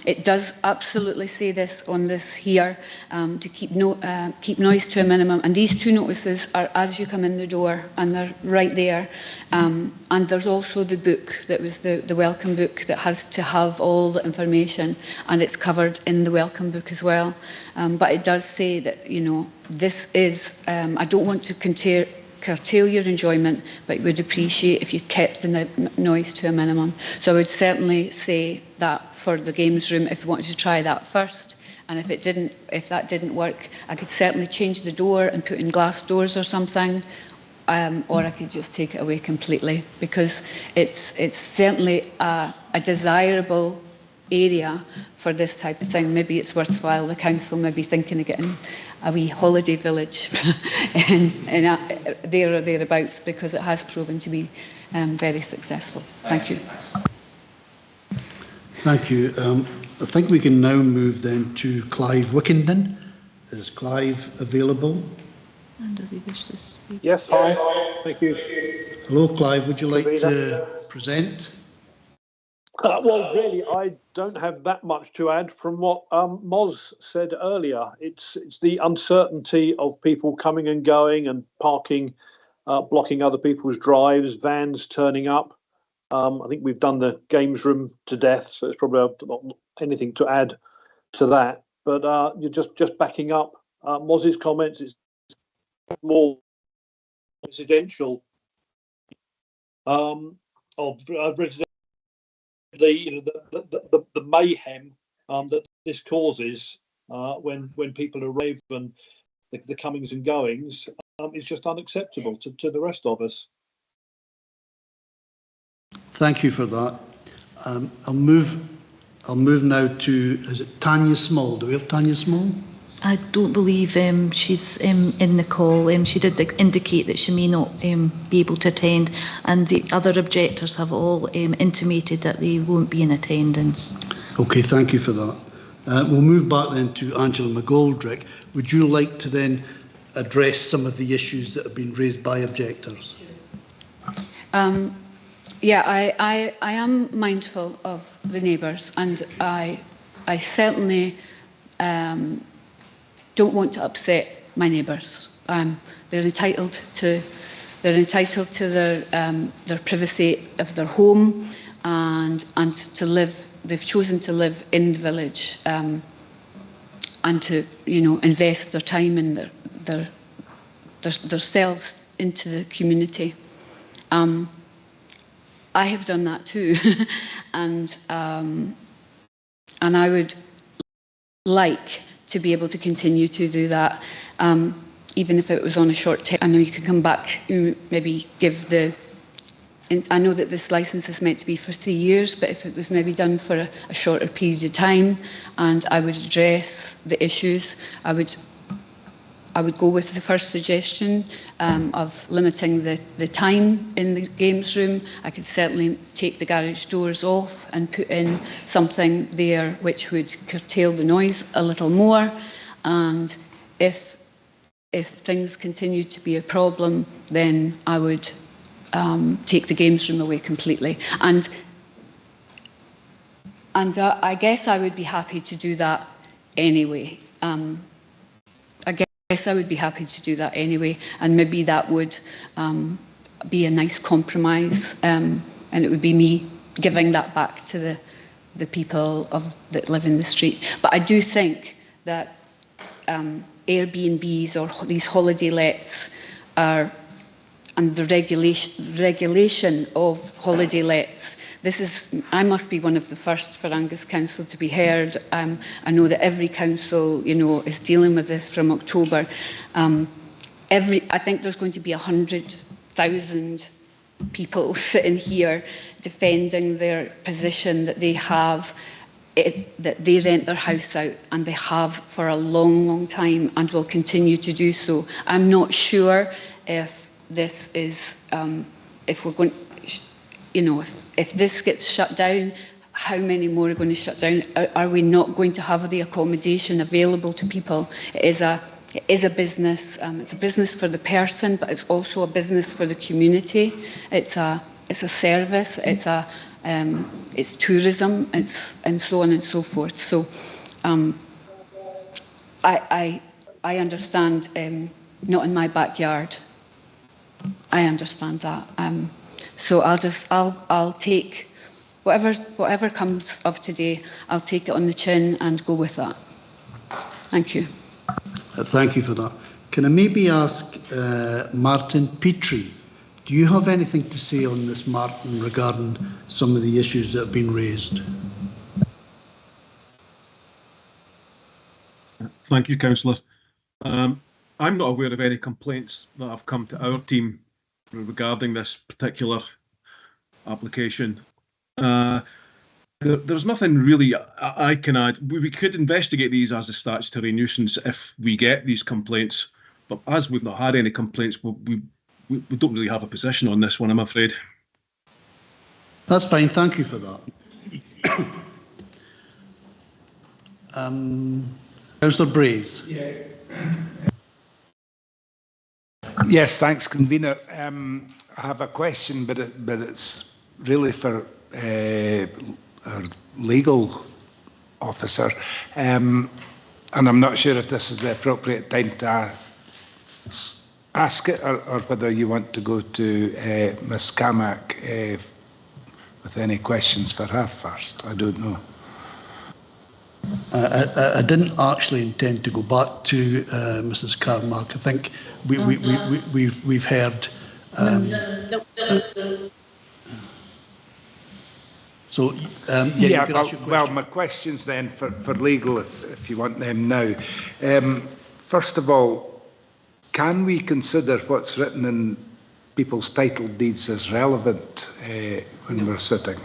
Speaker 11: It does absolutely say this on this here, to keep noise to a minimum. And these two notices are as you come in the door, and they're right there. And there's also the book that was the welcome book that has to have all the information, and it's covered in the welcome book as well. But it does say that, you know, this is, I don't want to curtail your enjoyment, but would appreciate if you kept the noise to a minimum. So I would certainly say that for the games room, if you wanted to try that first, and if that didn't work, I could certainly change the door and put in glass doors or something, or I could just take it away completely, because it's certainly a desirable area for this type of thing. Maybe it's worthwhile the council maybe thinking of getting a wee holiday village in there or thereabouts, because it has proven to be very successful. Thank you.
Speaker 1: Thank you. I think we can now move then to Clive Wickenden. Is Clive available?
Speaker 2: And does he wish to speak?
Speaker 14: Yes, hi. Thank you.
Speaker 1: Hello, Clive. Would you like to present?
Speaker 14: Well, really, I don't have that much to add from what Moz said earlier. It's the uncertainty of people coming and going and parking, blocking other people's drives, vans turning up. I think we've done the games room to death, so there's probably not anything to add to that. But you're just backing up Moz's comments. It's more residential of residential. The mayhem that this causes when people arrive, and the comings and goings is just unacceptable to the rest of us.
Speaker 1: Thank you for that. I'll move now to, is it Tanya Small? Do we have Tanya Small?
Speaker 2: I don't believe she's in the call. She did indicate that she may not be able to attend, and the other objectors have all intimated that they won't be in attendance.
Speaker 1: Okay, thank you for that. We'll move back then to Angela McGoldrick. Would you like to then address some of the issues that have been raised by objectors?
Speaker 11: Yeah, I am mindful of the neighbours, and I certainly don't want to upset my neighbours. They're entitled to their privacy of their home, and to live. They've chosen to live in the village, and to invest their time and their selves into the community. I have done that too, and I would like to be able to continue to do that, even if it was on a short term. I know you can come back, maybe give the. I know that this licence is meant to be for 3 years, but if it was maybe done for a shorter period of time, and I would address the issues, I would go with the first suggestion of limiting the time in the games room. I could certainly take the garage doors off and put in something there which would curtail the noise a little more. And if things continue to be a problem, then I would take the games room away completely. And I guess I would be happy to do that anyway. I would be happy to do that anyway, and maybe that would be a nice compromise, and it would be me giving that back to the people that live in the street. But I do think that Airbnbs or these holiday lets and the regulation of holiday lets. I must be one of the first for Angus Council to be heard. I know that every council, is dealing with this from October. I think there's going to be 100,000 people sitting here defending their position that they have, that they rent their house out, and they have for a long, long time, and will continue to do so. I'm not sure if this is, if we're going. If this gets shut down, how many more are going to shut down? Are we not going to have the accommodation available to people? It is a business. It's a business for the person, but it's also a business for the community. It's it's a service, it's tourism, and so on and so forth. So I understand, not in my backyard. I understand that. So I'll take whatever comes of today. I'll take it on the chin and go with that. Thank you.
Speaker 1: Thank you for that. Can I maybe ask Martin Petrie, do you have anything to say on this, Martin, regarding some of the issues that have been raised?
Speaker 15: Thank you, Councillor. I'm not aware of any complaints that have come to our team regarding this particular application. There's nothing really I can add. We could investigate these as a statutory nuisance if we get these complaints, but as we've not had any complaints, we don't really have a position on this one, I'm afraid.
Speaker 1: That's fine, thank you for that. Councillor Brays.
Speaker 6: Yeah. Yes, thanks, Convener. I have a question, but it's really for our legal officer, and I'm not sure if this is the appropriate time to ask it, or whether you want to go to Ms. Kamak with any questions for her first. I don't know.
Speaker 1: I didn't actually intend to go back to Mrs. Carmack. I think we've heard. So yeah,
Speaker 6: well, my questions then for legal, if you want them now. First of all, can we consider what's written in people's title deeds as relevant when we're sitting?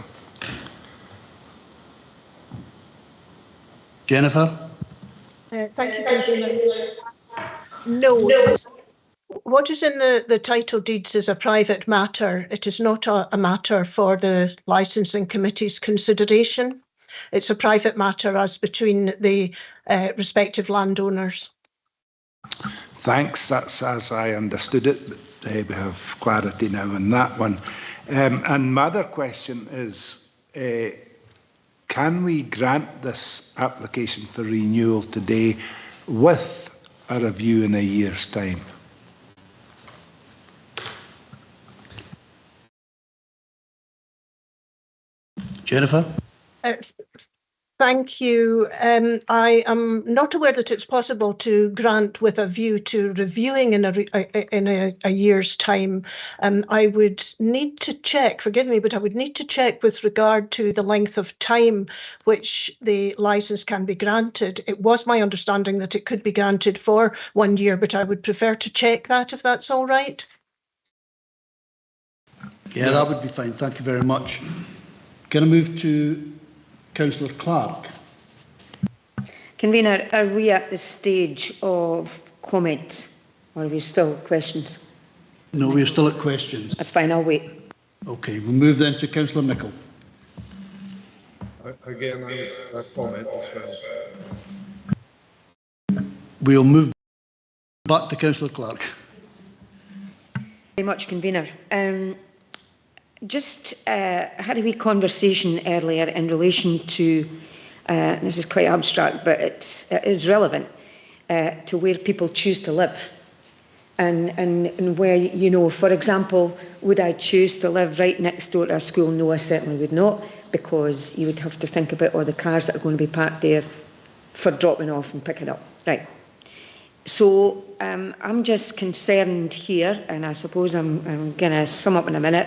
Speaker 1: Jennifer?
Speaker 5: Thank you, Convener. No. What is in the title deeds is a private matter. It is not a matter for the Licensing Committee's consideration. It's a private matter as between the respective landowners.
Speaker 6: Thanks. That's as I understood it. But, we have clarity now on that one. And my other question is, can we grant this application for renewal today with a review in a year's time?
Speaker 1: Jennifer?
Speaker 5: Thank you. I am not aware that it's possible to grant with a view to reviewing in a year's time. I would need to check, forgive me, but I would need to check with regard to the length of time which the licence can be granted. It was my understanding that it could be granted for 1 year, but I would prefer to check that if that's all right.
Speaker 1: Yeah, that would be fine. Thank you very much. Can I move to Councillor Clark?
Speaker 9: Convener, are we at the stage of comments or are we still questions?
Speaker 1: No, we're still at questions.
Speaker 9: That's fine, I'll wait.
Speaker 1: Okay, we'll move then to Councillor Mickle.
Speaker 10: Again, a comment as well.
Speaker 1: We'll move back to Councillor Clark.
Speaker 9: Very much, Convener. Just had a wee conversation earlier in relation to, this is quite abstract, but it is relevant to where people choose to live. And where, you know, for example, would I choose to live right next door to a school? No, I certainly would not, because you would have to think about all the cars that are going to be parked there for dropping off and picking up. Right. So I'm just concerned here, and I suppose I'm going to sum up in a minute,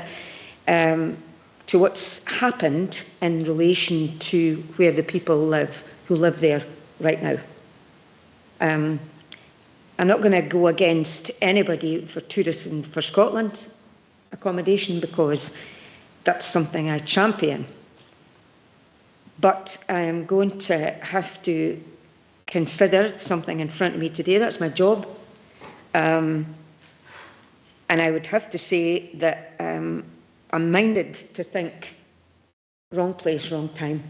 Speaker 9: to what's happened in relation to where the people live who live there right now. I'm not going to go against anybody for Tourism for Scotland accommodation, because that's something I champion. But I am going to have to consider something in front of me today. That's my job. And I would have to say that I'm minded to think wrong place, wrong time.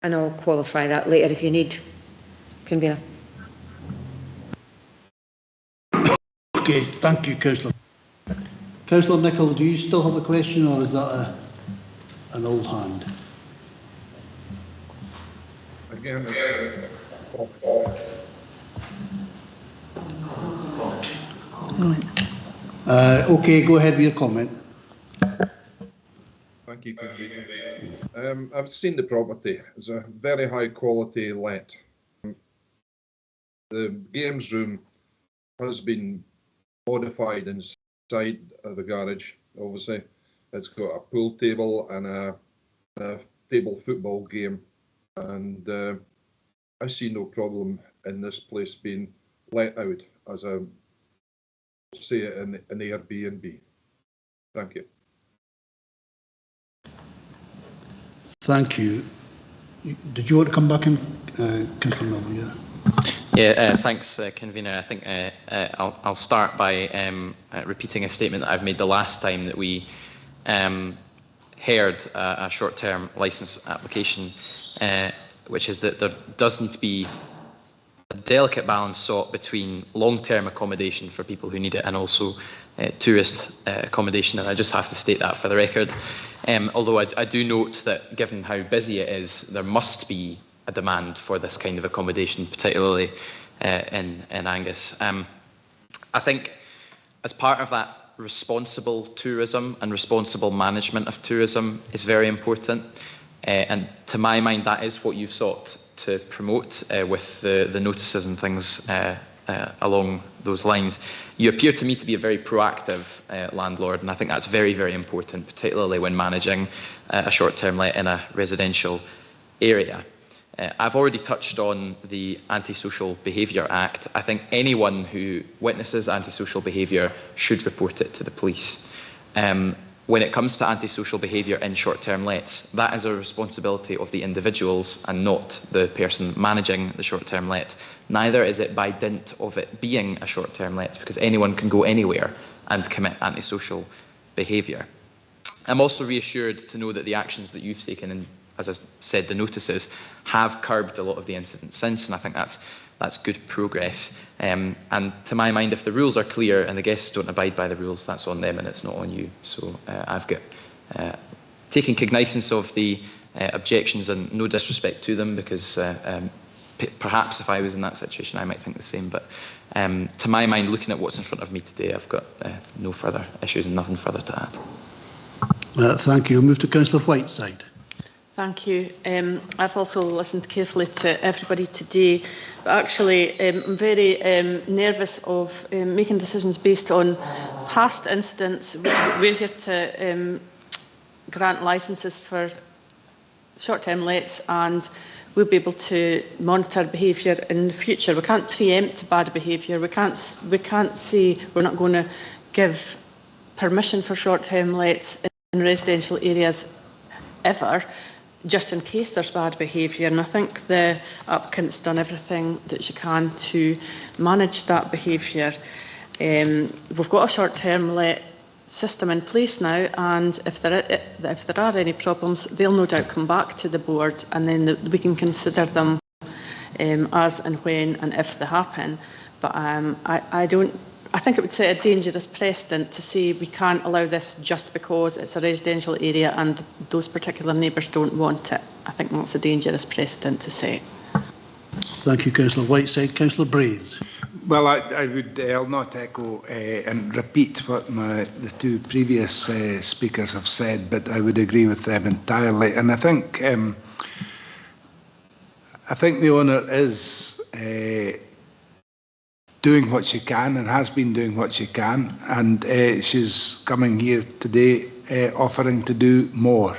Speaker 9: And I'll qualify that later if you need, Convener.
Speaker 1: Okay, thank you, Councillor. Councillor Nicholl, do you still have a question, or is that an old hand?
Speaker 10: Again,
Speaker 1: Okay, go ahead with your comment.
Speaker 10: thank you, Convener. I've seen the property. It's a very high quality let. The games room has been modified inside the garage, obviously. It's got a pool table and a table football game, and I see no problem in this place being let out as a, say it in an Airbnb. Thank you.
Speaker 1: Thank you. Did you want to come back in, Councillor Melville? Yeah.
Speaker 8: Yeah, thanks, Convener. I think I'll start by repeating a statement that I've made the last time that we heard a short-term licence application, which is that there does need to be a delicate balance sought between long-term accommodation for people who need it and also tourist accommodation, and I just have to state that for the record. Although I do note that given how busy it is, there must be a demand for this kind of accommodation, particularly in Angus. I think as part of that, responsible tourism and responsible management of tourism is very important. And to my mind, that is what you've sought to promote with the notices and things along those lines. You appear to me to be a very proactive landlord, and I think that's very, very important, particularly when managing a short-term let in a residential area. I've already touched on the Antisocial Behaviour Act. I think anyone who witnesses antisocial behaviour should report it to the police. When it comes to antisocial behaviour in short-term lets, that is a responsibility of the individuals and not the person managing the short-term let. Neither is it by dint of it being a short-term let, because anyone can go anywhere and commit antisocial behaviour. I'm also reassured to know that the actions that you've taken, and as I said, the notices, have curbed a lot of the incidents since, and I think that's good progress. And to my mind, if the rules are clear and the guests don't abide by the rules, that's on them and it's not on you. So I've got taken cognizance of the objections, and no disrespect to them, because perhaps if I was in that situation, I might think the same. But to my mind, looking at what's in front of me today, I've got no further issues and nothing further to add.
Speaker 1: Thank you. We'll move to Councillor Whiteside.
Speaker 3: Thank you. I've also listened carefully to everybody today, but actually I'm very nervous of making decisions based on past incidents. We're here to grant licences for short-term lets, and we'll be able to monitor behaviour in the future. We can't preempt bad behaviour. We can't say we're not going to give permission for short-term lets in residential areas ever, just in case there's bad behaviour. And I think the applicant's done everything that she can to manage that behaviour. We've got a short-term let system in place now, and if there are any problems, they'll no doubt come back to the board, and then we can consider them as and when and if they happen. But I think it would set a dangerous precedent to say we can't allow this just because it's a residential area and those particular neighbours don't want it. I think that's a dangerous precedent to set.
Speaker 1: Thank you, Councillor Whiteside. Councillor Brays.
Speaker 6: Well, I'll not echo and repeat what the two previous speakers have said, but I would agree with them entirely. And I think the owner is doing what she can and has been doing what she can, and she's coming here today offering to do more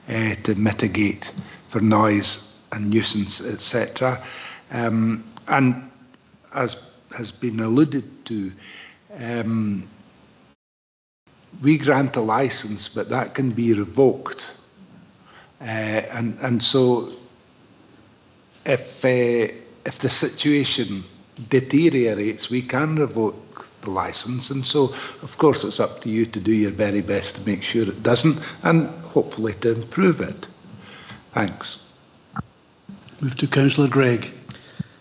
Speaker 6: to mitigate for noise and nuisance, etc. And as has been alluded to, we grant a licence, but that can be revoked. And so if the situation deteriorates, we can revoke the licence, and so of course it's up to you to do your very best to make sure it doesn't, and hopefully to improve it. Thanks.
Speaker 1: Move to Councillor Gregg.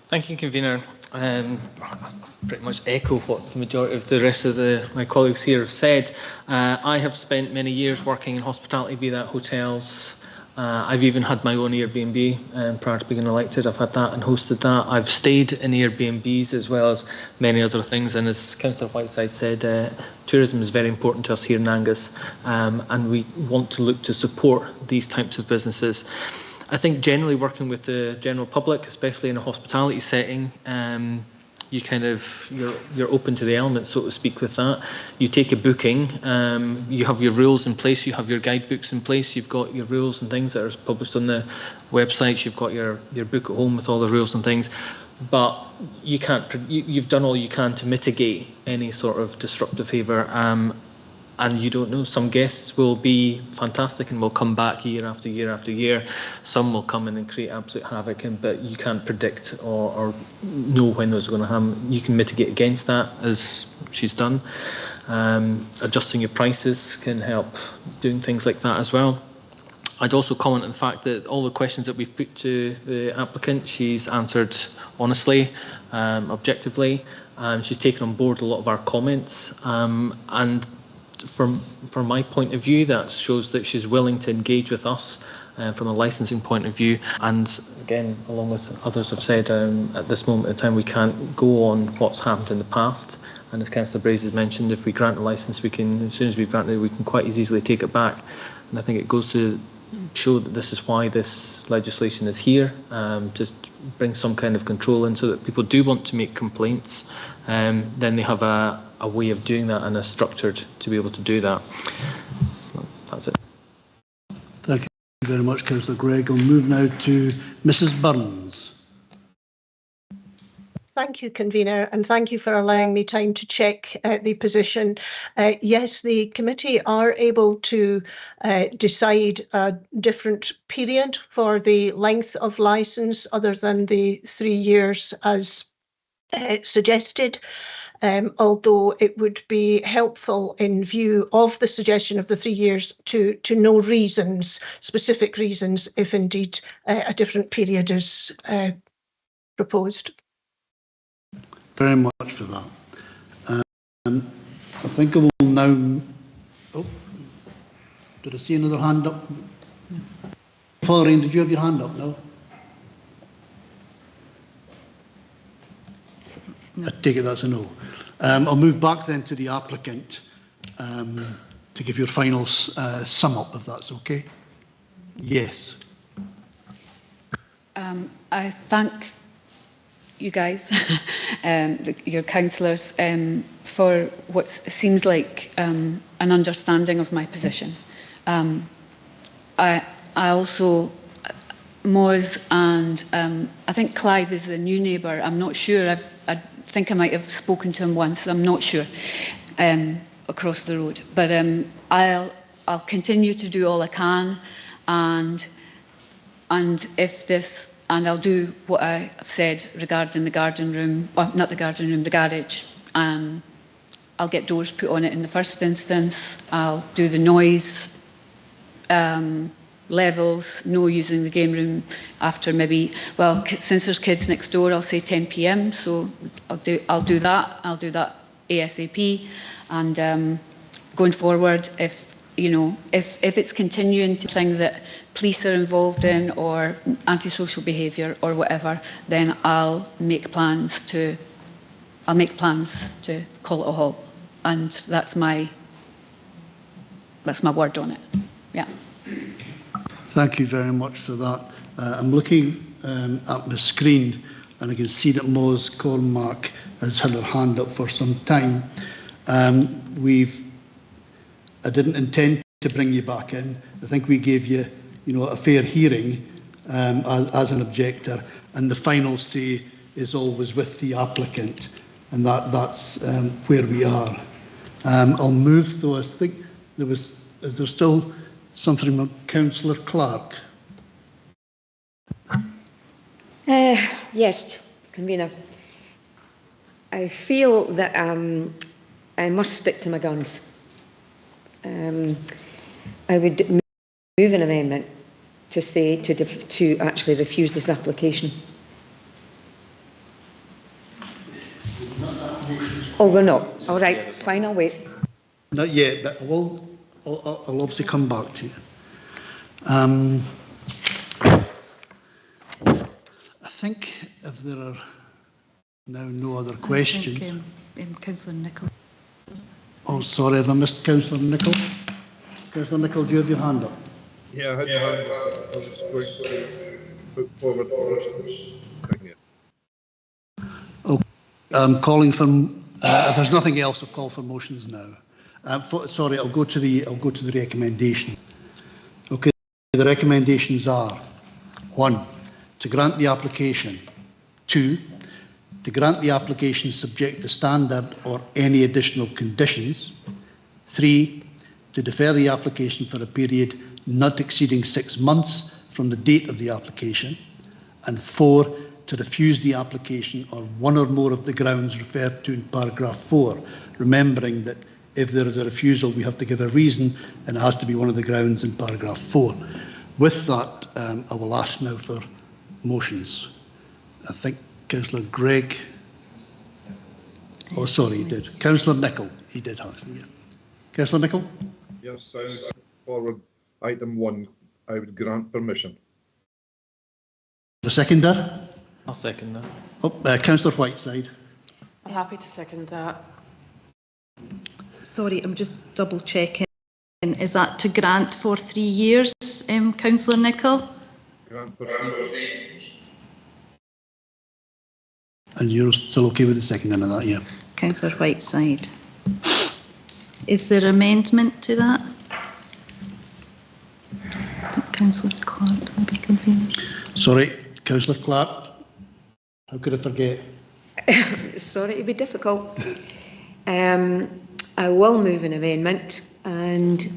Speaker 7: Thank you, Convener. Pretty much echo what the majority of the rest of my colleagues here have said. I have spent many years working in hospitality, be that hotels. I've even had my own Airbnb prior to being elected. I've had that and hosted that. I've stayed in Airbnbs as well as many other things. And as Councillor Whiteside said, tourism is very important to us here in Angus, and we want to look to support these types of businesses. I think generally working with the general public, especially in a hospitality setting, you're open to the elements, so to speak, with that. You take a booking, you have your rules in place, you have your guidebooks in place, you've got your rules and things that are published on the websites, you've got your book at home with all the rules and things, but you can't, you've done all you can to mitigate any sort of disruptive behaviour. And you don't know, some guests will be fantastic and will come back year after year after year. Some will come in and create absolute havoc, but you can't predict or know when those are going to happen. You can mitigate against that, as she's done. Adjusting your prices can help doing things like that as well. I'd also comment on the fact that all the questions that we've put to the applicant, she's answered honestly, objectively. She's taken on board a lot of our comments, and from my point of view, that shows that she's willing to engage with us from a licensing point of view. And again, along with others have said, at this moment in time, we can't go on what's happened in the past. And as Councillor Braze has mentioned, if we grant a licence, we can, as soon as we grant it, we can quite easily take it back. And I think it goes to show that this is why this legislation is here, to bring some kind of control in, so that people do want to make complaints, then they have a way of doing that and a structured to be able to do that. That's it.
Speaker 1: Thank you very much, Councillor Gregg. I'll move now to Mrs Burns.
Speaker 5: Thank you, Convener, and thank you for allowing me time to check the position. Yes, the committee are able to decide a different period for the length of licence other than the 3 years as suggested. Although it would be helpful in view of the suggestion of the 3 years to know reasons, specific reasons, if indeed a different period is proposed.
Speaker 1: Very much for that. I think I will now. Oh, did I see another hand up? No. Pauline, did you have your hand up? No. I take it that's a no. I'll move back then to the applicant to give your final sum up, if that's okay. Yes.
Speaker 11: I thank you guys, your councillors, for what seems like an understanding of my position. I also, Moz and I think Clive is the new neighbour. I'm not sure. I think I might have spoken to him once. I'm not sure, across the road. But I'll continue to do all I can, and if this. And I'll do what I've said regarding the garden room, or not the garden room, the garage. I'll get doors put on it in the first instance. I'll do the noise levels, no using the game room after maybe, well, since there's kids next door, I'll say 10 p.m. So I'll do that. I'll do that ASAP. And going forward, if it's continuing to thing that police are involved in or antisocial behaviour or whatever, then I'll make plans to call it a halt, and that's my word on it. Yeah.
Speaker 1: Thank you very much for that. I'm looking at the screen, and I can see that Moz Cormack has had her hand up for some time. I didn't intend to bring you back in. I think we gave you, a fair hearing as an objector, and the final say is always with the applicant, and that's where we are. I'll move, though. I think is there still something from Councillor Clark?
Speaker 9: Yes, Convener. I feel that I must stick to my guns. I would move an amendment to say to actually refuse this application. Oh, we're not. All right, fine, I'll wait.
Speaker 1: Not yet, but I'll obviously come back to you. I think if there are now no other questions.
Speaker 2: I think, Councillor Nicholl.
Speaker 1: Oh, sorry, have I missed Councillor Nicholl? Councillor Nicholl, do you have your hand up?
Speaker 10: Yeah, I had my hand up. I was going to put forward motions.
Speaker 1: Okay, I'm calling for. If there's nothing else, I'll call for motions now. Sorry, I'll go to the recommendation. Okay, the recommendations are: 1, to grant the application; 2, to grant the application subject to standard or any additional conditions; 3, to defer the application for a period not exceeding 6 months from the date of the application; and 4, to refuse the application or one or more of the grounds referred to in paragraph 4, remembering that if there is a refusal, we have to give a reason, and it has to be one of the grounds in paragraph 4. With that, I will ask now for motions. I think Councillor Gregg. Oh, sorry, he did. Councillor Nicholl, he did have. Yeah. Councillor Nicholl?
Speaker 10: Yes, I would put forward item 1. I would grant permission.
Speaker 1: The seconder?
Speaker 7: I'll second that.
Speaker 1: Oh, Councillor Whiteside.
Speaker 3: I'm happy to second that.
Speaker 2: Sorry, I'm just double checking. Is that to grant for 3 years, Councillor Nicholl?
Speaker 10: Grant for 3 years.
Speaker 1: And you're still okay with the seconding of that, yeah?
Speaker 2: Councillor Whiteside. Is there amendment to that? Councillor Clark will be convened.
Speaker 1: Sorry, Councillor Clark. How could I forget?
Speaker 9: Sorry to be difficult. I will move an amendment, and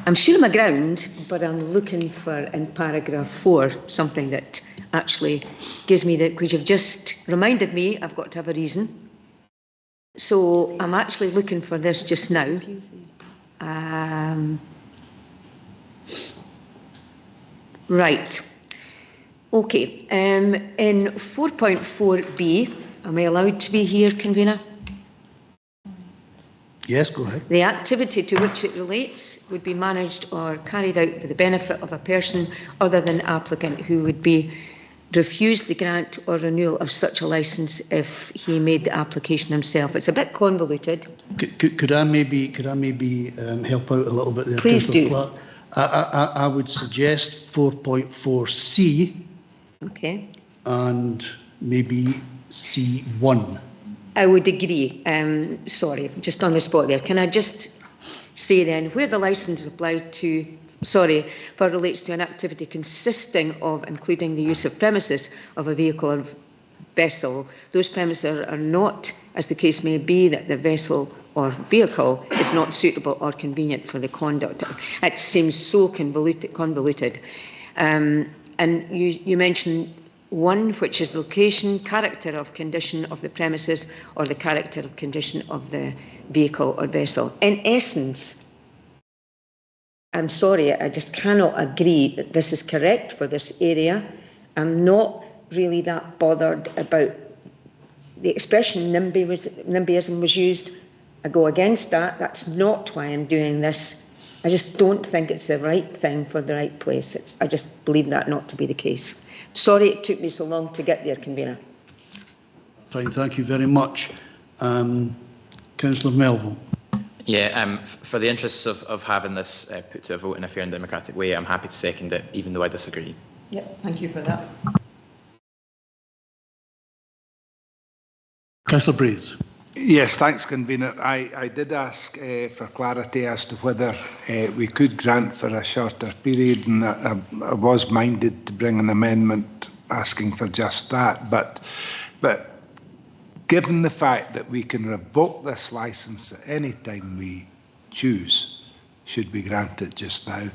Speaker 9: I'm sure of my ground, but I'm looking for in paragraph 4 something that actually gives me that, because you've just reminded me I've got to have a reason. So I'm actually looking for this just now. Right. Okay. In 4.4b, am I allowed to be here, convener?
Speaker 1: Yes, go ahead.
Speaker 9: The activity to which it relates would be managed or carried out for the benefit of a person other than applicant who would be refused the grant or renewal of such a licence if he made the application himself. It's a bit convoluted.
Speaker 1: Could I maybe help out a little bit there?
Speaker 9: Please do.
Speaker 1: Clark? I would suggest 4.4c.
Speaker 9: Okay.
Speaker 1: And maybe C1.
Speaker 9: I would agree. Sorry, just on the spot there. Can I just say then, where the licence applied to, for relates to an activity consisting of, including the use of premises of a vehicle or vessel, those premises are not, as the case may be, that the vessel or vehicle is not suitable or convenient for the conduct. It seems so convoluted. And you mentioned 1, which is location, character of condition of the premises, or the character of condition of the vehicle or vessel. In essence, I'm sorry, I just cannot agree that this is correct for this area. I'm not really that bothered about the expression NIMBYism was used. I go against that. That's not why I'm doing this. I just don't think it's the right thing for the right place. I just believe that not to be the case. Sorry it took me so long to get there, convener.
Speaker 1: Fine, thank you very much. Councillor Melville.
Speaker 8: Yeah, for the interests of having this put to a vote in a fair and democratic way, I'm happy to second it, even though I disagree.
Speaker 9: Yep, thank you for that.
Speaker 1: Councillor Brace.
Speaker 6: Yes, thanks, convener. I did ask for clarity as to whether we could grant for a shorter period, and I was minded to bring an amendment asking for just that. But given the fact that we can revoke this licence at any time we choose, should we grant it just now,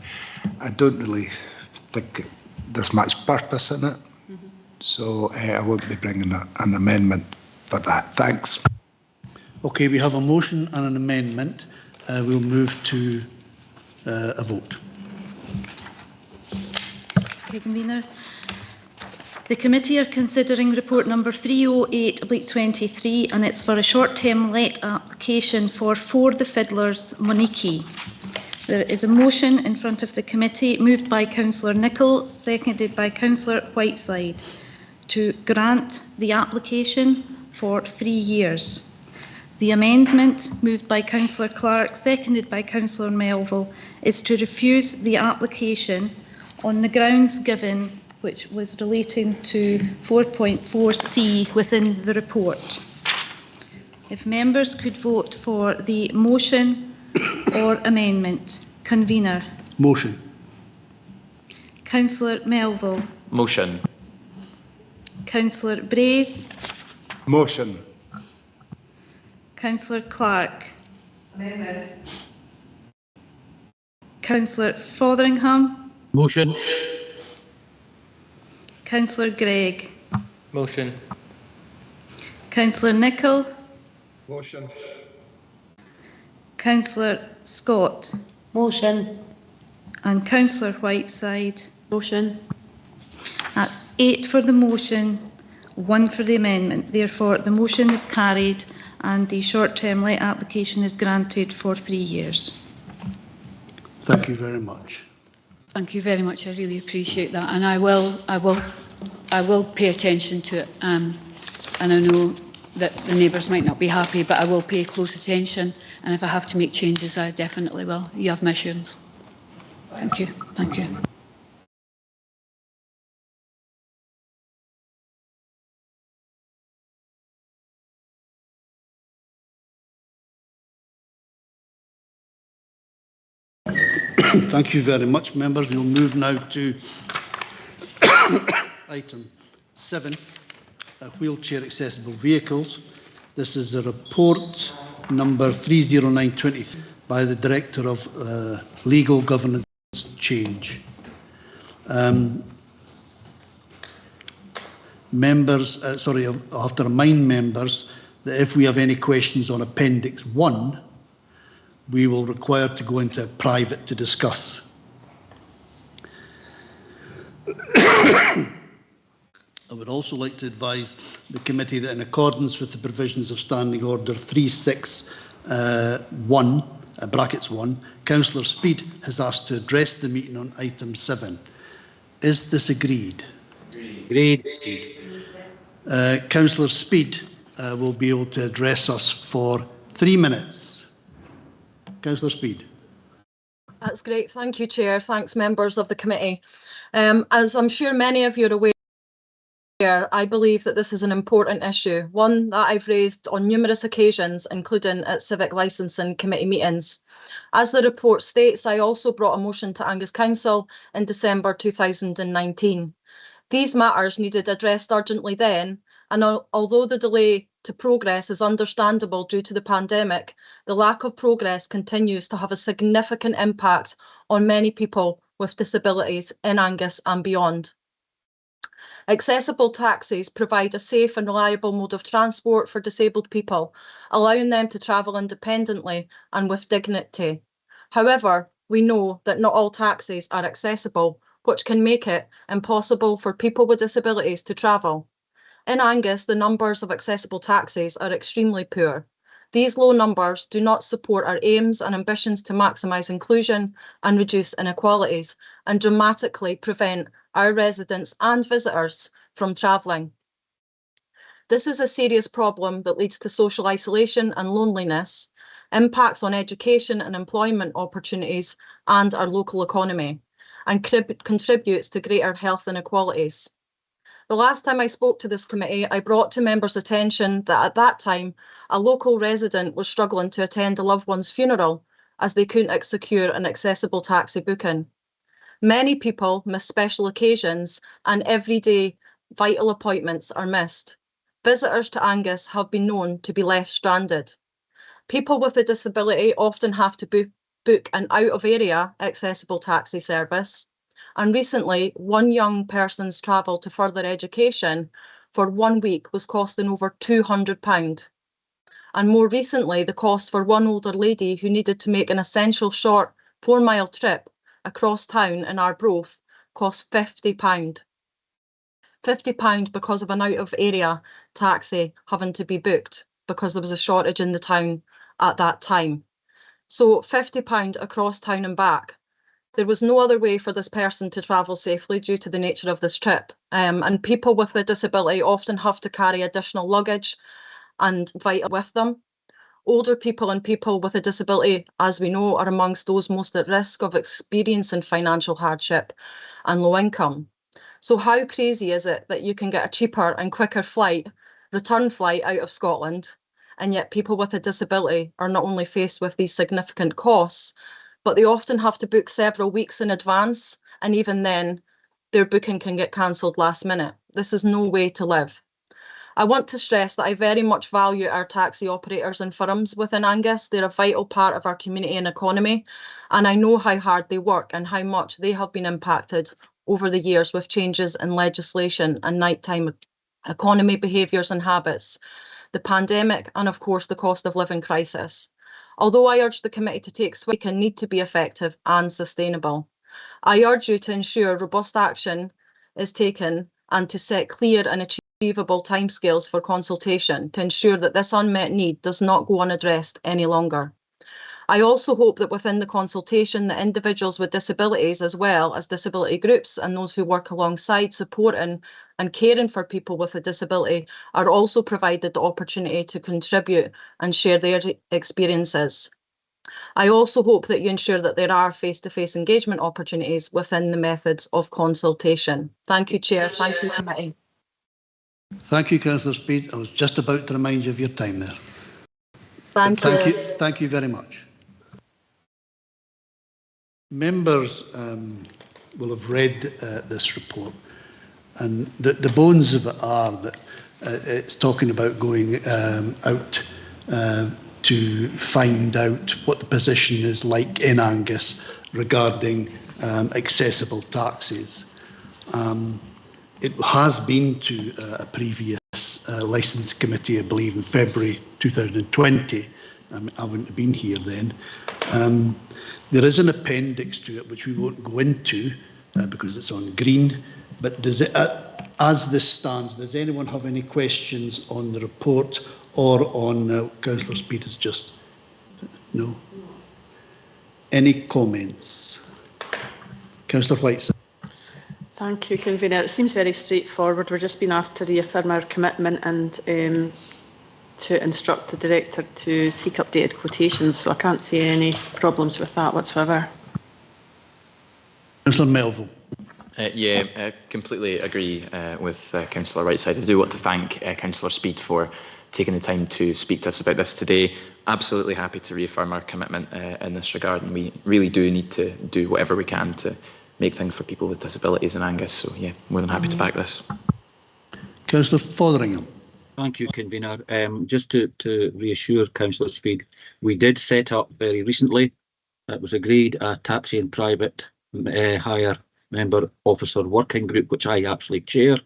Speaker 6: I don't really think there's much purpose in it. So I won't be bringing an amendment for that. Thanks.
Speaker 1: Okay, we have a motion and an amendment. We'll move to a vote.
Speaker 2: Okay, convener. The committee are considering report number 308/23 and it's for a short-term let application for the Fiddlers, Moniki. There is a motion in front of the committee moved by Councillor Nicholl, seconded by Councillor Whiteside, to grant the application for 3 years. The amendment moved by Councillor Clark, seconded by Councillor Melville, is to refuse the application on the grounds given, which was relating to 4.4c within the report. If members could vote for the motion or amendment. Convener.
Speaker 1: Motion.
Speaker 2: Councillor Melville.
Speaker 8: Motion.
Speaker 2: Councillor Braze.
Speaker 6: Motion.
Speaker 2: Councillor Clark.
Speaker 13: Amendment.
Speaker 2: Councillor Fotheringham.
Speaker 4: Motion.
Speaker 2: Councillor Gregg.
Speaker 7: Motion.
Speaker 2: Councillor Nicholl.
Speaker 10: Motion.
Speaker 2: Councillor Scott.
Speaker 3: Motion.
Speaker 2: And Councillor Whiteside.
Speaker 3: Motion.
Speaker 2: That's 8 for the motion, 1 for the amendment. Therefore, the motion is carried and the short-term let application is granted for 3 years.
Speaker 1: Thank you very much.
Speaker 11: Thank you very much. I really appreciate that, and I will pay attention to it. And I know that the neighbours might not be happy, but I will pay close attention. And if I have to make changes, I definitely will. You have my assurance. Thank you. Thank you.
Speaker 1: Thank you very much, members. We'll move now to item 7, wheelchair accessible vehicles. This is a report number 30920 by the Director of Legal Governance Change. Members, sorry, I'll have to remind members that if we have any questions on Appendix 1, we will require to go into private to discuss. I would also like to advise the committee that in accordance with the provisions of Standing Order 361, brackets 1, Councillor Speed has asked to address the meeting on item 7. Is this agreed?
Speaker 4: Agreed.
Speaker 1: Councillor Speed will be able to address us for 3 minutes. Councillor Speed.
Speaker 16: That's great. Thank you, Chair. Thanks, members of the committee. As I'm sure many of you are aware, I believe that this is an important issue, one that I've raised on numerous occasions, including at Civic Licensing committee meetings. As the report states, I also brought a motion to Angus Council in December 2019. These matters needed addressed urgently then, and although the delay to progress is understandable due to the pandemic, the lack of progress continues to have a significant impact on many people with disabilities in Angus and beyond. Accessible taxis provide a safe and reliable mode of transport for disabled people, allowing them to travel independently and with dignity. However, we know that not all taxis are accessible, which can make it impossible for people with disabilities to travel. In Angus, the numbers of accessible taxis are extremely poor. These low numbers do not support our aims and ambitions to maximise inclusion and reduce inequalities, and dramatically prevent our residents and visitors from travelling. This is a serious problem that leads to social isolation and loneliness, impacts on education and employment opportunities and our local economy, and contributes to greater health inequalities. The last time I spoke to this committee, I brought to members' attention that at that time, a local resident was struggling to attend a loved one's funeral as they couldn't secure an accessible taxi booking. Many people miss special occasions and everyday vital appointments are missed. Visitors to Angus have been known to be left stranded. People with a disability often have to book an out-of-area accessible taxi service. And recently, one young person's travel to further education for 1 week was costing over £200. And more recently, the cost for one older lady who needed to make an essential short 4-mile trip across town in Arbroath cost £50. £50 because of an out-of-area taxi having to be booked because there was a shortage in the town at that time. So £50 across town and back. There was no other way for this person to travel safely due to the nature of this trip. And people with a disability often have to carry additional luggage and vital with them. Older people and people with a disability, as we know, are amongst those most at risk of experiencing financial hardship and low income. So how crazy is it that you can get a cheaper and quicker return flight out of Scotland, and yet people with a disability are not only faced with these significant costs, but they often have to book several weeks in advance, and even then, their booking can get cancelled last minute. This is no way to live. I want to stress that I very much value our taxi operators and firms within Angus. They're a vital part of our community and economy, and I know how hard they work and how much they have been impacted over the years with changes in legislation and nighttime economy behaviours and habits, the pandemic, and of course the cost of living crisis. Although I urge the committee to take swift, can need to be effective and sustainable. I urge you to ensure robust action is taken and to set clear and achievable timescales for consultation to ensure that this unmet need does not go unaddressed any longer. I also hope that within the consultation, the individuals with disabilities, as well as disability groups and those who work alongside supporting and caring for people with a disability, are also provided the opportunity to contribute and share their experiences. I also hope that you ensure that there are face-to-face engagement opportunities within the methods of consultation. Thank you, Chair. Thank you, Committee.
Speaker 1: Thank you, Councillor Speed. I was just about to remind you of your time there.
Speaker 16: Thank you.
Speaker 1: Thank you very much. Members will have read this report, and the bones of it are that it's talking about going out to find out what the position is like in Angus regarding accessible taxis. It has been to a previous licence committee, I believe, in February 2020. I wouldn't have been here then. There is an appendix to it which we won't go into because it's on green, but does it, as this stands, does anyone have any questions on the report or on Councillor Speed has just? No? Any comments? Councillor White.
Speaker 3: Thank you, Convener. It seems very straightforward. We're just being asked to reaffirm our commitment and to instruct the Director to seek updated quotations, so I can't see any problems with that whatsoever.
Speaker 1: Councillor Melville.
Speaker 8: Yeah, I completely agree with Councillor Whiteside. I do want to thank Councillor Speed for taking the time to speak to us about this today. Absolutely happy to reaffirm our commitment in this regard, and we really do need to do whatever we can to make things for people with disabilities in Angus. So yeah, more than happy to back this.
Speaker 1: Councillor Fotheringham.
Speaker 4: Thank you, Convener. Just to reassure Councillor Speed, we did set up very recently, it was agreed, a taxi and private hire member officer working group, which I actually chair.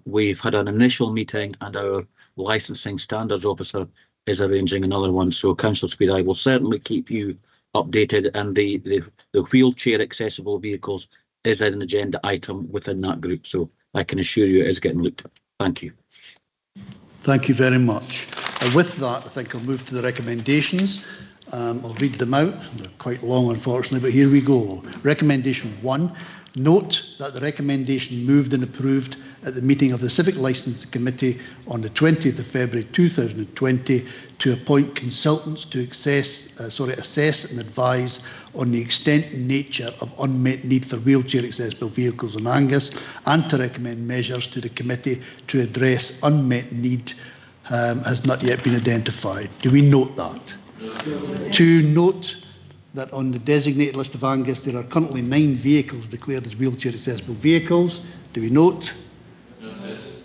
Speaker 4: We've had an initial meeting and our licensing standards officer is arranging another one. So Councillor Speed, I will certainly keep you updated, and the wheelchair accessible vehicles is an agenda item within that group. So I can assure you it is getting looked at. Thank you.
Speaker 1: Thank you very much. With that, I think I'll move to the recommendations. I'll read them out. They're quite long, unfortunately, but here we go. Recommendation 1. Note that the recommendation moved and approved at the meeting of the Civic Licensing Committee on the 20th of February 2020 to appoint consultants to assess and advise on the extent and nature of unmet need for wheelchair accessible vehicles in Angus, and to recommend measures to the committee to address unmet need has not yet been identified. Do we note that? To note that on the designated list of Angus there are currently 9 vehicles declared as wheelchair accessible vehicles. Do we note?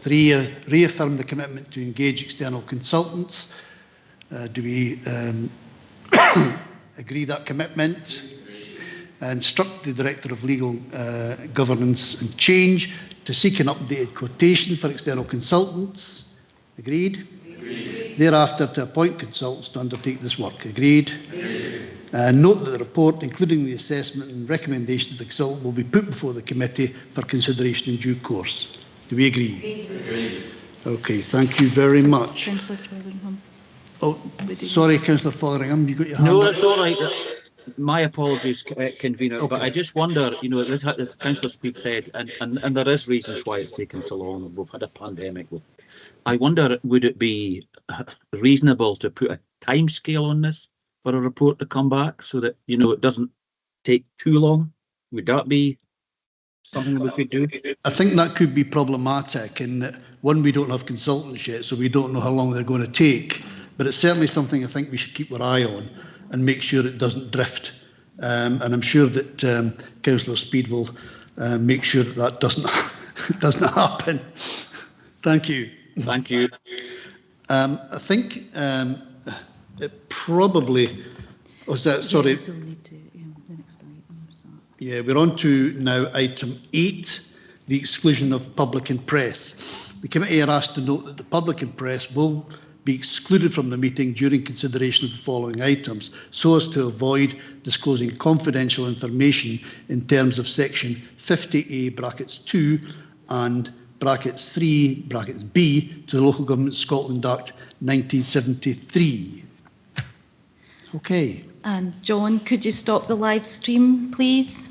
Speaker 1: 3. Reaffirm the commitment to engage external consultants. Do we agree that commitment? Instruct the Director of Legal Governance and Change to seek an updated quotation for external consultants. Agreed? Agreed. Thereafter, to appoint consultants to undertake this work. Agreed? Agreed. Note that the report, including the assessment and recommendations of the consultant, will be put before the committee for consideration in due course. Do we agree? Okay, thank you very much.
Speaker 2: Councillor Fotheringham.
Speaker 1: Oh, sorry, Councillor Fotheringham, you got your hand
Speaker 4: No,
Speaker 1: up?
Speaker 4: it's all right. My apologies, convener,
Speaker 1: Okay.
Speaker 4: but I just wonder, you know, as Councillor Speed said, and there is reasons why it's taken so long. We've had a pandemic. I wonder, would it be reasonable to put a time scale on this for a report to come back so that, you know, it doesn't take too long? Would that be something we could do?
Speaker 1: I think that could be problematic in that, one, we don't have consultants yet, so we don't know how long they're going to take, but it's certainly something I think we should keep our eye on and make sure it doesn't drift. And I'm sure that Councillor Speed will make sure that that doesn't happen. Thank you.
Speaker 4: Thank you.
Speaker 1: I think it probably was that. Sorry. Yeah, we're on to now item 8, the exclusion of public and press. The committee are asked to note that the public and press will be excluded from the meeting during consideration of the following items, so as to avoid disclosing confidential information in terms of section 50A brackets 2 and brackets 3 brackets B to the Local Government Scotland Act 1973. Okay.
Speaker 2: And John, could you stop the live stream, please?